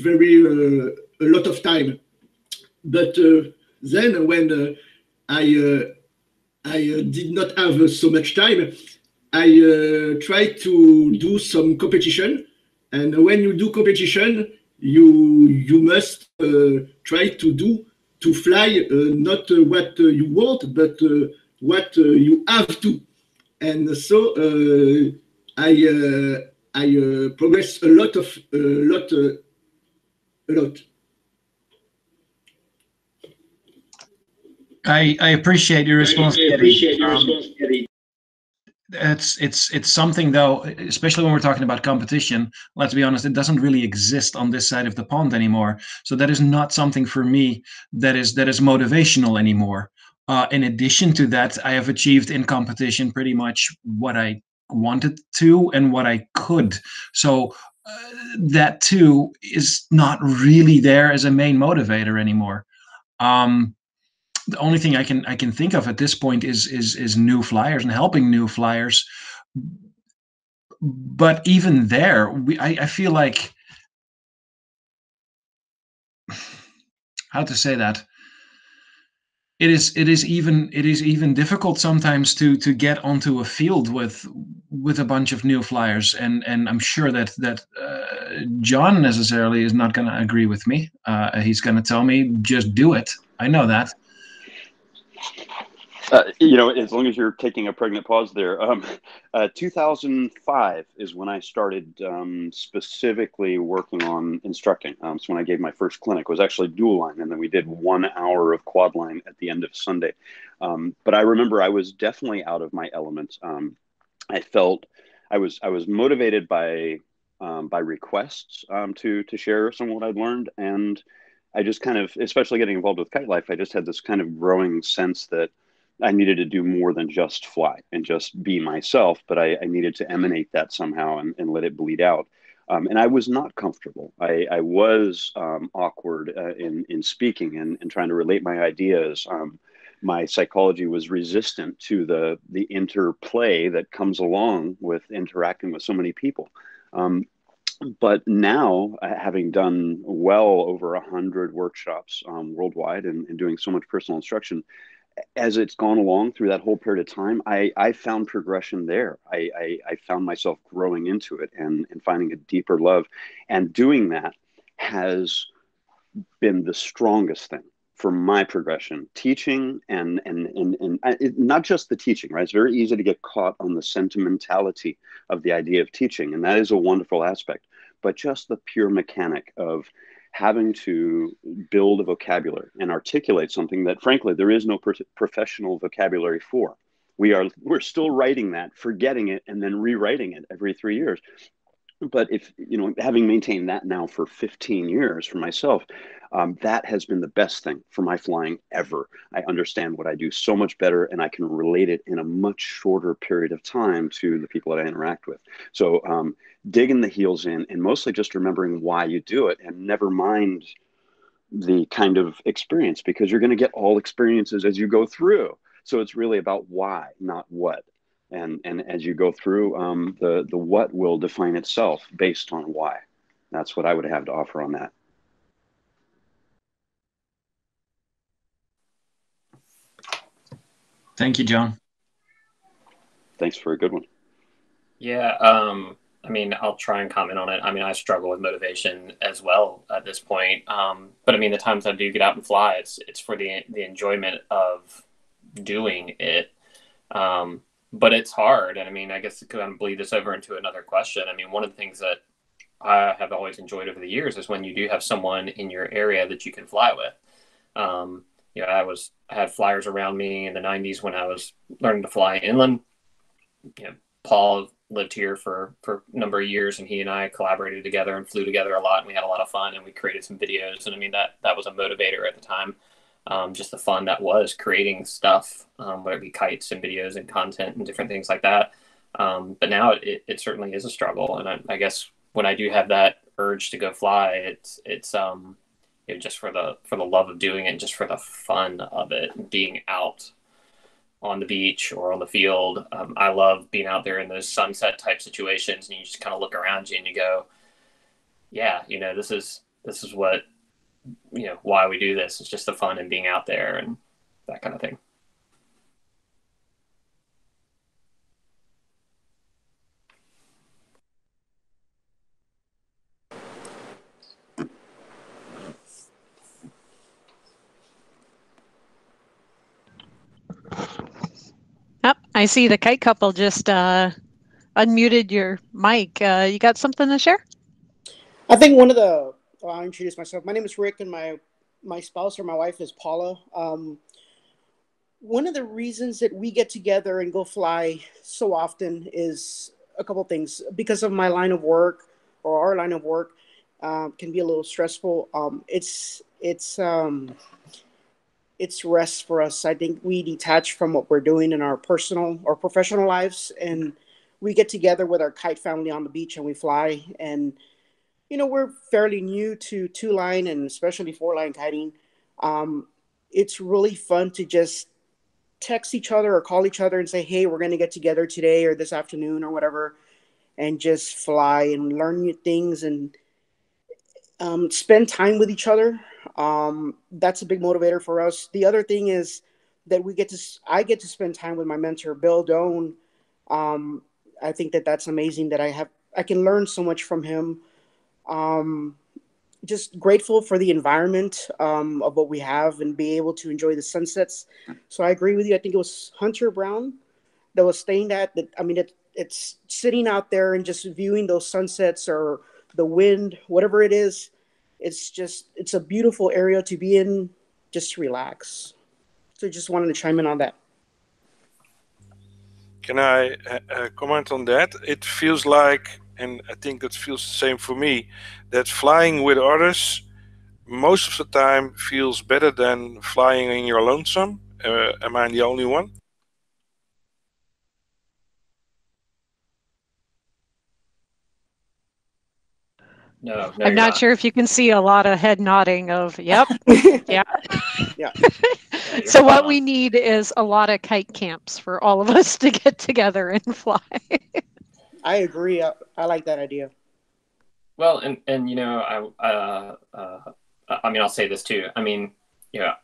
lot of time. But then when I did not have so much time, I tried to do some competition. And when you do competition, you must try to fly not what you want, but what you have to. And so I progressed a lot. I appreciate your response. It's something, though, especially when we're talking about competition. Let's be honest, it doesn't really exist on this side of the pond anymore. So that is not something for me that is motivational anymore. In addition to that, I have achieved in competition pretty much what I wanted to and what I could. So that too is not really there as a main motivator anymore. The only thing I can think of at this point is new flyers and helping new flyers. But even there, I feel like, how to say that, it is even difficult sometimes to get onto a field with a bunch of new flyers, and I'm sure that John necessarily is not going to agree with me. He's going to tell me, just do it. I know that. As long as you're taking a pregnant pause there, 2005 is when I started specifically working on instructing. So when I gave my first clinic, it was actually dual line, and then we did 1 hour of quad line at the end of Sunday. But I remember I was definitely out of my element. I felt I was motivated by requests to share some of what I'd learned, and I just kind of, especially getting involved with kite life, I just had this kind of growing sense that I needed to do more than just fly and just be myself, but I needed to emanate that somehow and let it bleed out. And I was not comfortable. I was awkward in speaking and trying to relate my ideas. My psychology was resistant to the interplay that comes along with interacting with so many people. But now, having done well over 100 workshops worldwide and doing so much personal instruction, as it's gone along through that whole period of time, I found progression there. I found myself growing into it and finding a deeper love. And doing that has been the strongest thing for my progression. Teaching and not just the teaching, right? It's very easy to get caught on the sentimentality of the idea of teaching, and that is a wonderful aspect. But just the pure mechanic of having to build a vocabulary and articulate something that, frankly, there is no professional vocabulary for. We're still writing that, forgetting it, and then rewriting it every 3 years. But if, having maintained that now for 15 years for myself, that has been the best thing for my flying ever. I understand what I do so much better, and I can relate it in a much shorter period of time to the people that I interact with. So digging the heels in and mostly just remembering why you do it, and never mind the kind of experience, because you're going to get all experiences as you go through. So it's really about why, not what. And as you go through, the what will define itself based on why. That's what I would have to offer on that. Thank you, John. Thanks for a good one. Yeah, I mean, I'll try and comment on it. I mean, I struggle with motivation as well at this point. But I mean, the times I do get out and fly, it's for the enjoyment of doing it. But it's hard. And I mean, I guess to kind of bleed this over into another question. I mean, one of the things that I have always enjoyed over the years is when you do have someone in your area that you can fly with. I had flyers around me in the 90s when I was learning to fly inland. Paul lived here for a number of years, and he and I collaborated together and flew together a lot, and we had a lot of fun, and we created some videos. And I mean, that was a motivator at the time. Just the fun that was creating stuff, whether it be kites and videos and content and different things like that. But now it certainly is a struggle. And I guess when I do have that urge to go fly, it's just for the love of doing it, and just for the fun of it, and being out on the beach or on the field. I love being out there in those sunset type situations, and you just kind of look around you and you go, yeah, this is what, why we do this. It's just the fun and being out there and that kind of thing. Yep, I see the kite couple just unmuted your mic. You got something to share? I think I'll introduce myself. My name is Rick, and my spouse or my wife is Paula. One of the reasons that we get together and go fly so often is a couple things. Because of my line of work, or our line of work, can be a little stressful. It's rest for us. I think we detach from what we're doing in our personal or professional lives, and we get together with our kite family on the beach and we fly. And we're fairly new to two-line and especially four-line kiting. It's really fun to just text each other or call each other and say, hey, we're going to get together today or this afternoon or whatever, and just fly and learn new things and spend time with each other. That's a big motivator for us. The other thing is that I get to spend time with my mentor, Bill Doan. I think that's amazing that I can learn so much from him. Just grateful for the environment of what we have and be able to enjoy the sunsets. So I agree with you. I think it was Hunter Brown that was saying that. I mean, it's sitting out there and just viewing those sunsets or the wind, whatever it is. It's a beautiful area to be in, just to relax. So just wanted to chime in on that. Can I comment on that? It feels like, and I think that feels the same for me, that flying with others most of the time feels better than flying in your lonesome. Am I the only one? No, I'm you're not sure if you can see a lot of head nodding of, yep, yeah. Yeah. So what we need is a lot of kite camps for all of us to get together and fly. I agree. I like that idea. Well, and you know, I mean, I'll say this too. I mean, yeah,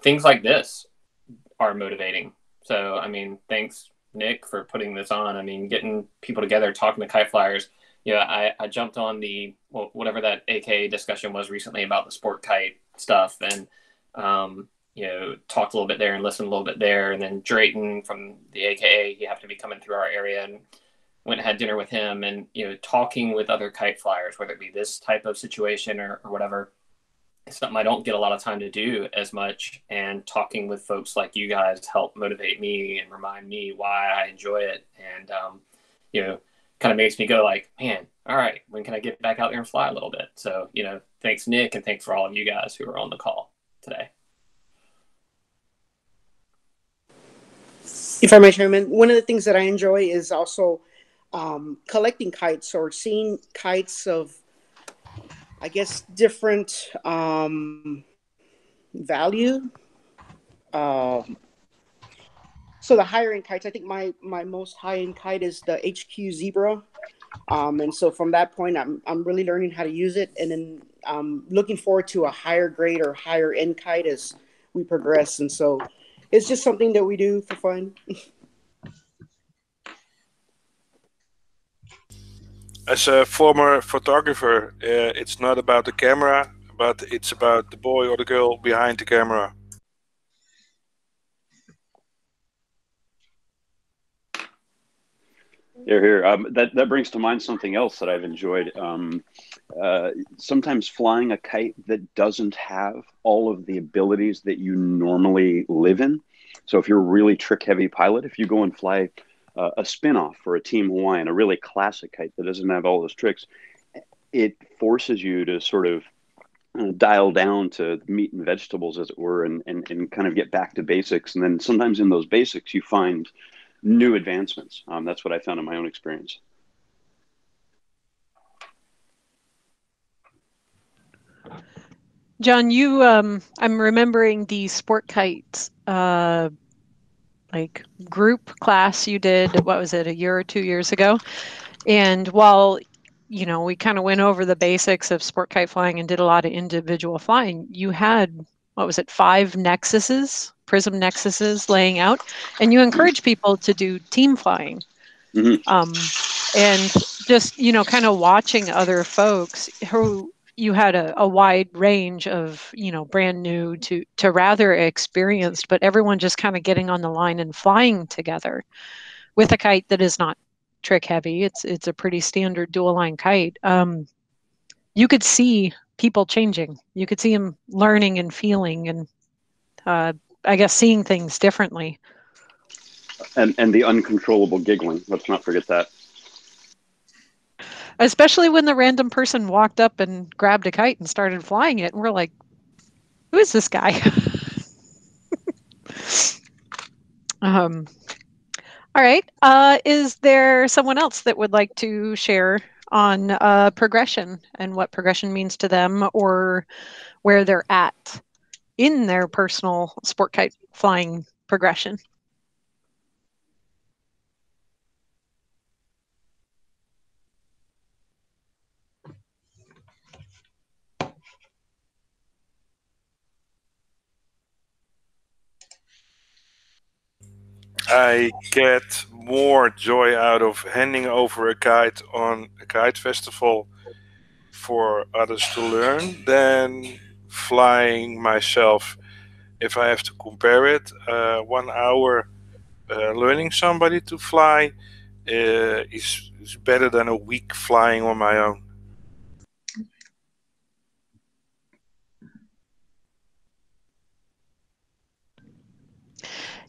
things like this are motivating. So, I mean, thanks, Nick, for putting this on. I mean, getting people together, talking to kite flyers. Yeah, I jumped on the whatever that AKA discussion was recently about the sport kite stuff, and you know, talked a little bit there and listened a little bit there, and then Drayton from the AKA, he happened to be coming through our area, and went and had dinner with him, and you know, talking with other kite flyers, whether it be this type of situation or whatever. It's something I don't get a lot of time to do as much, and talking with folks like you guys help motivate me and remind me why I enjoy it, and you know, kind of makes me go like, man, all right, when can I get back out there and fly a little bit? So, you know, thanks, Nick, and thanks for all of you guys who are on the call today. If I may chime in, one of the things that I enjoy is also collecting kites or seeing kites of, I guess, different value. So the higher end kites, I think my most high end kite is the HQ Zebra. And so from that point, I'm really learning how to use it, and then looking forward to a higher grade or higher end kite as we progress. And so it's just something that we do for fun. As a former photographer, it's not about the camera, but it's about the boy or the girl behind the camera. Here. That brings to mind something else that I've enjoyed. Sometimes flying a kite that doesn't have all of the abilities that you normally live in. So if you're a really trick-heavy pilot, if you go and fly a spin-off for a Team Hawaiian, a really classic kite that doesn't have all those tricks, it forces you to sort of dial down to meat and vegetables, as it were, and kind of get back to basics. And then sometimes in those basics, you find new advancements. That's what I found in my own experience. John, you, I'm remembering the sport kites, like group class you did, what was it, a year or 2 years ago? And while, you know, we kind of went over the basics of sport kite flying and did a lot of individual flying, you had, what was it, 5 nexuses, prism nexuses laying out, and you encourage people to do team flying. And just, you know, kind of watching other folks who you had a wide range of, you know, brand new to rather experienced, but everyone just kind of getting on the line and flying together with a kite that is not trick heavy. It's a pretty standard dual line kite. You could see people changing. You could see them learning and feeling, and I guess seeing things differently. And the uncontrollable giggling. Let's not forget that. Especially when the random person walked up and grabbed a kite and started flying it, and we're like, who is this guy? All right. Is there someone else that would like to share on progression and what progression means to them, or where they're at in their personal sport kite flying progression? I get more joy out of handing over a kite on a kite festival for others to learn than flying myself. If I have to compare it, 1 hour learning somebody to fly is better than a week flying on my own.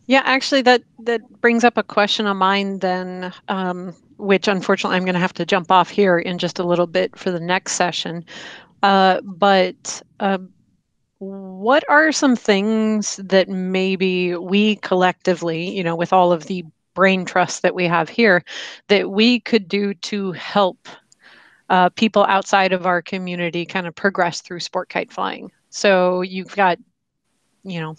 Yeah, actually, that brings up a question of mine then, which unfortunately I'm going to have to jump off here in just a little bit for the next session. But what are some things that maybe we collectively, you know, with all of the brain trust that we have here, that we could do to help people outside of our community kind of progress through sport kite flying? So you've got, you know,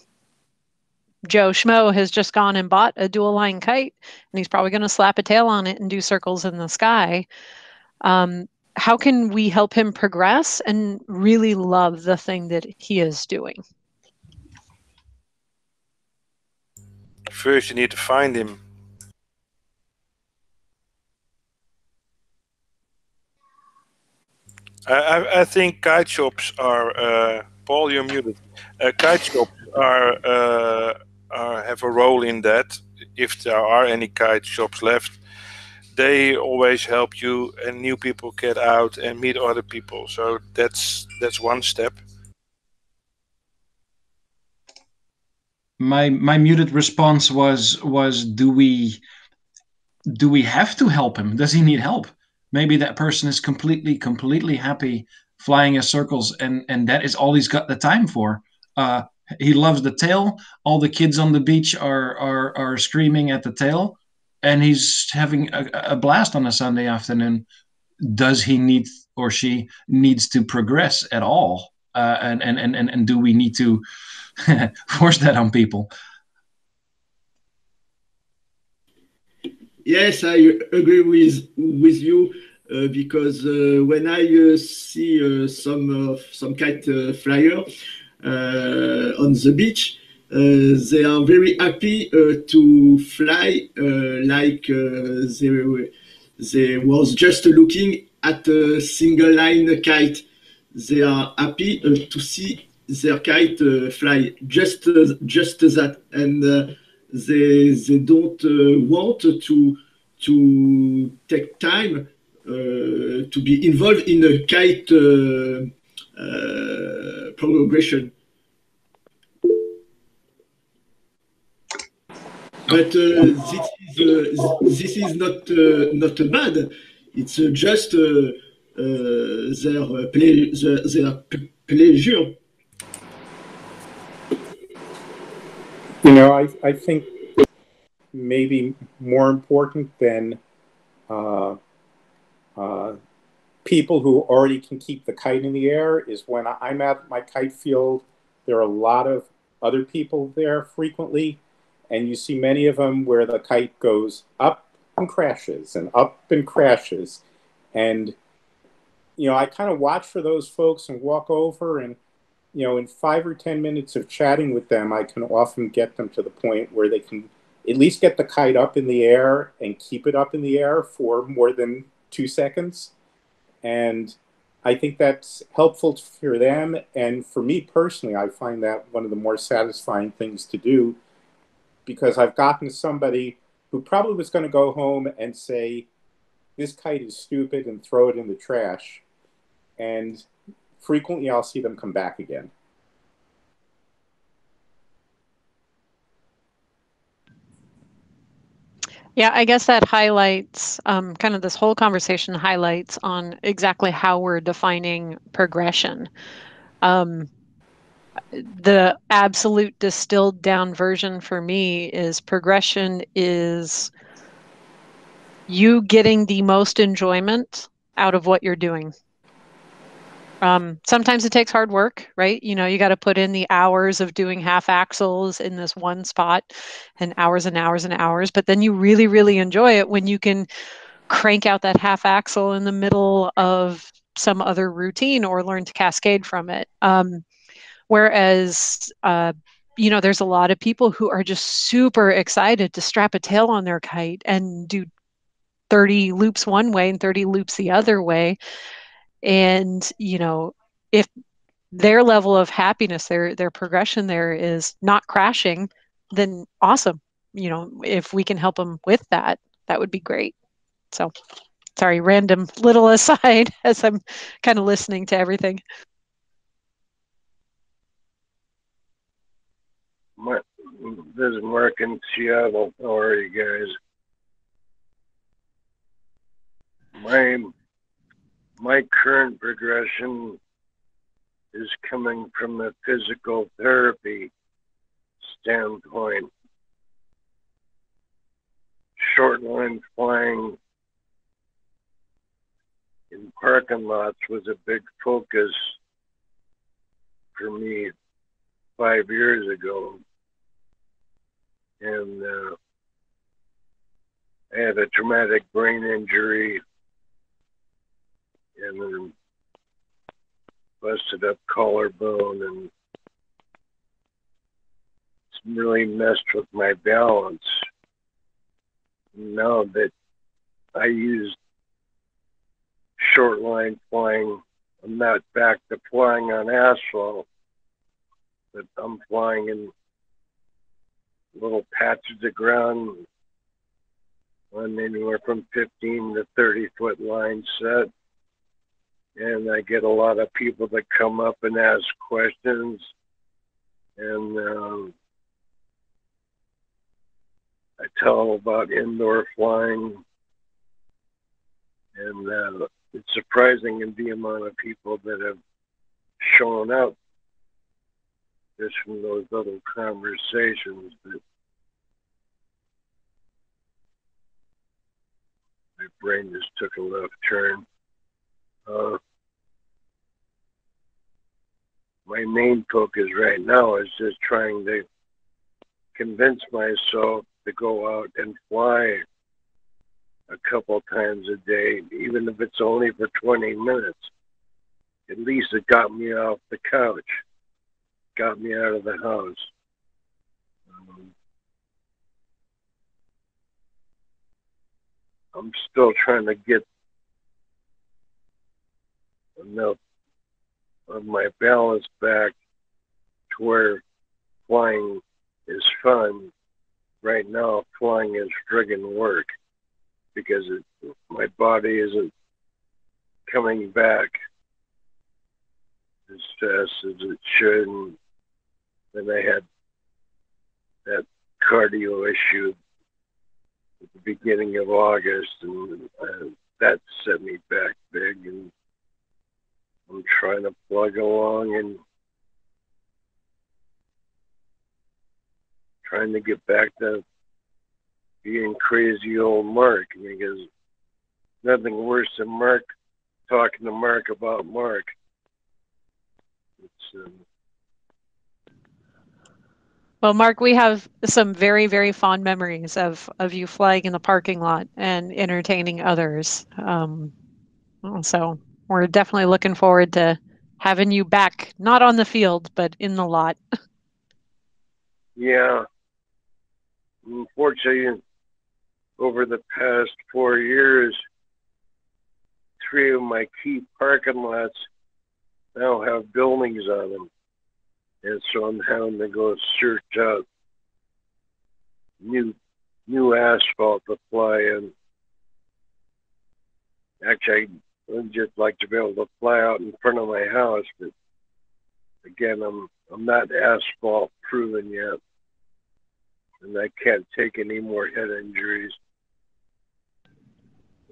Joe Schmo has just gone and bought a dual line kite, and he's probably going to slap a tail on it and do circles in the sky. How can we help him progress and really love the thing that he is doing? First, you need to find him. I think kite shops are Paul, you're muted. Kite shops have a role in that. If there are any kite shops left, they always help you, and new people get out and meet other people. So that's one step. My muted response was do we have to help him? Does he need help? Maybe that person is completely happy flying his circles, and that is all he's got the time for. He loves the tail. All the kids on the beach are screaming at the tail, and he's having a blast on a Sunday afternoon. Does he need, or she needs to progress at all? And do we need to force that on people? Yes, I agree with you because when I see some kite flyer on the beach, they are very happy to fly like they was just looking at a single line kite. They are happy to see their kite fly just that, and they don't want to take time to be involved in a kite progression. But this is not bad. It's just their pleasure. You know, I think maybe more important than people who already can keep the kite in the air is when I'm at my kite field, there are a lot of other people there frequently, and you see many of them where the kite goes up and crashes and up and crashes. And, you know, I kind of watch for those folks and walk over, and, you know, in 5 or 10 minutes of chatting with them, I can often get them to the point where they can at least get the kite up in the air and keep it up in the air for more than 2 seconds. And I think that's helpful for them. And for me personally, I find that one of the more satisfying things to do, because I've gotten somebody who probably was going to go home and say, this kite is stupid, and throw it in the trash. And frequently I'll see them come back again. Yeah, I guess that highlights kind of this whole conversation highlights on exactly how we're defining progression. The absolute distilled down version for me is progression is you getting the most enjoyment out of what you're doing. Sometimes it takes hard work, right? You know, you got to put in the hours of doing half axles in this one spot and hours and hours and hours, but then you really, really enjoy it when you can crank out that half axle in the middle of some other routine or learn to cascade from it. Whereas, you know, there's a lot of people who are just super excited to strap a tail on their kite and do 30 loops one way and 30 loops the other way. And, you know, if their level of happiness, their progression there is not crashing, then awesome. You know, if we can help them with that, that would be great. So, sorry, random little aside as I'm kind of listening to everything. This is Mark in Seattle. How are you guys? My current progression is coming from a physical therapy standpoint. Short line flying in parking lots was a big focus for me 5 years ago. And I had a traumatic brain injury and then busted up collarbone, and it's really messed with my balance. Now that I use short line flying, I'm not back to flying on asphalt, but I'm flying in little patches of ground on anywhere from 15 to 30 foot line set. And I get a lot of people that come up and ask questions. And I tell them about indoor flying. And it's surprising in the amount of people that have shown up just from those little conversations. That my brain just took a left turn. My main focus right now is just trying to convince myself to go out and fly a couple times a day, even if it's only for 20 minutes. At least it got me off the couch, got me out of the house. I'm still trying to get enough of my balance back to where flying is fun. Right now, flying is friggin' work because my body isn't coming back as fast as it should. And then I had that cardio issue at the beginning of August, and that set me back big. And I'm trying to plug along and trying to get back to being crazy old Mark, because nothing worse than Mark talking to Mark about Mark. It's Well, Mark, we have some very, very fond memories of you flying in the parking lot and entertaining others. So we're definitely looking forward to having you back, not on the field, but in the lot. yeah. Unfortunately, over the past 4 years, 3 of my key parking lots now have buildings on them. And so I'm having to go search out new asphalt to fly in. Actually, I'd just like to be able to fly out in front of my house, but again, I'm not asphalt proven yet, and I can't take any more head injuries,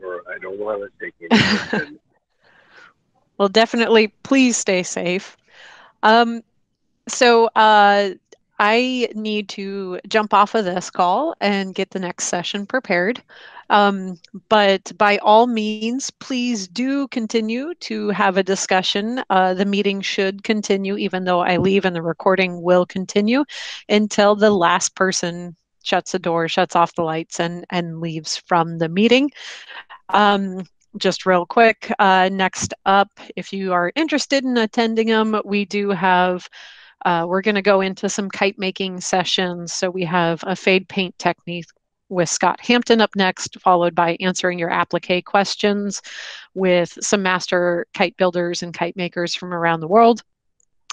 or I don't want to take any more head. Well, definitely, please stay safe. So I need to jump off of this call and get the next session prepared. But by all means, please do continue to have a discussion. The meeting should continue, even though I leave, and the recording will continue until the last person shuts the door, shuts off the lights, and leaves from the meeting. Just real quick, next up, if you are interested in attending them, we do have we're going to go into some kite making sessions. So we have a fade paint technique with Scott Hampton up next, followed by answering your applique questions with some master kite builders and kite makers from around the world.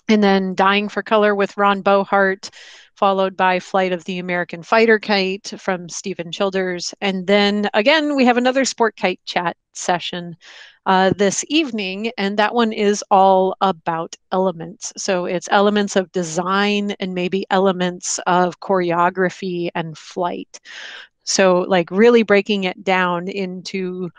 And then Dying for Color with Ron Bohart, followed by Flight of the American Fighter Kite from Stephen Childers. And then again, we have another Sport Kite chat session this evening, and that one is all about elements. So it's elements of design and maybe elements of choreography and flight. So like really breaking it down into,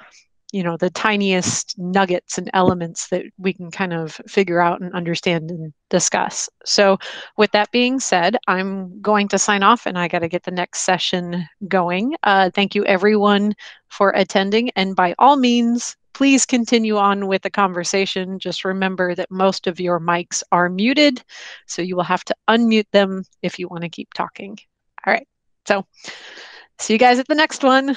you know, the tiniest nuggets and elements that we can kind of figure out and understand and discuss. So with that being said, I'm going to sign off and I got to get the next session going. Thank you everyone for attending. And by all means, please continue on with the conversation. Just remember that most of your mics are muted, so you will have to unmute them if you want to keep talking. All right, so see you guys at the next one.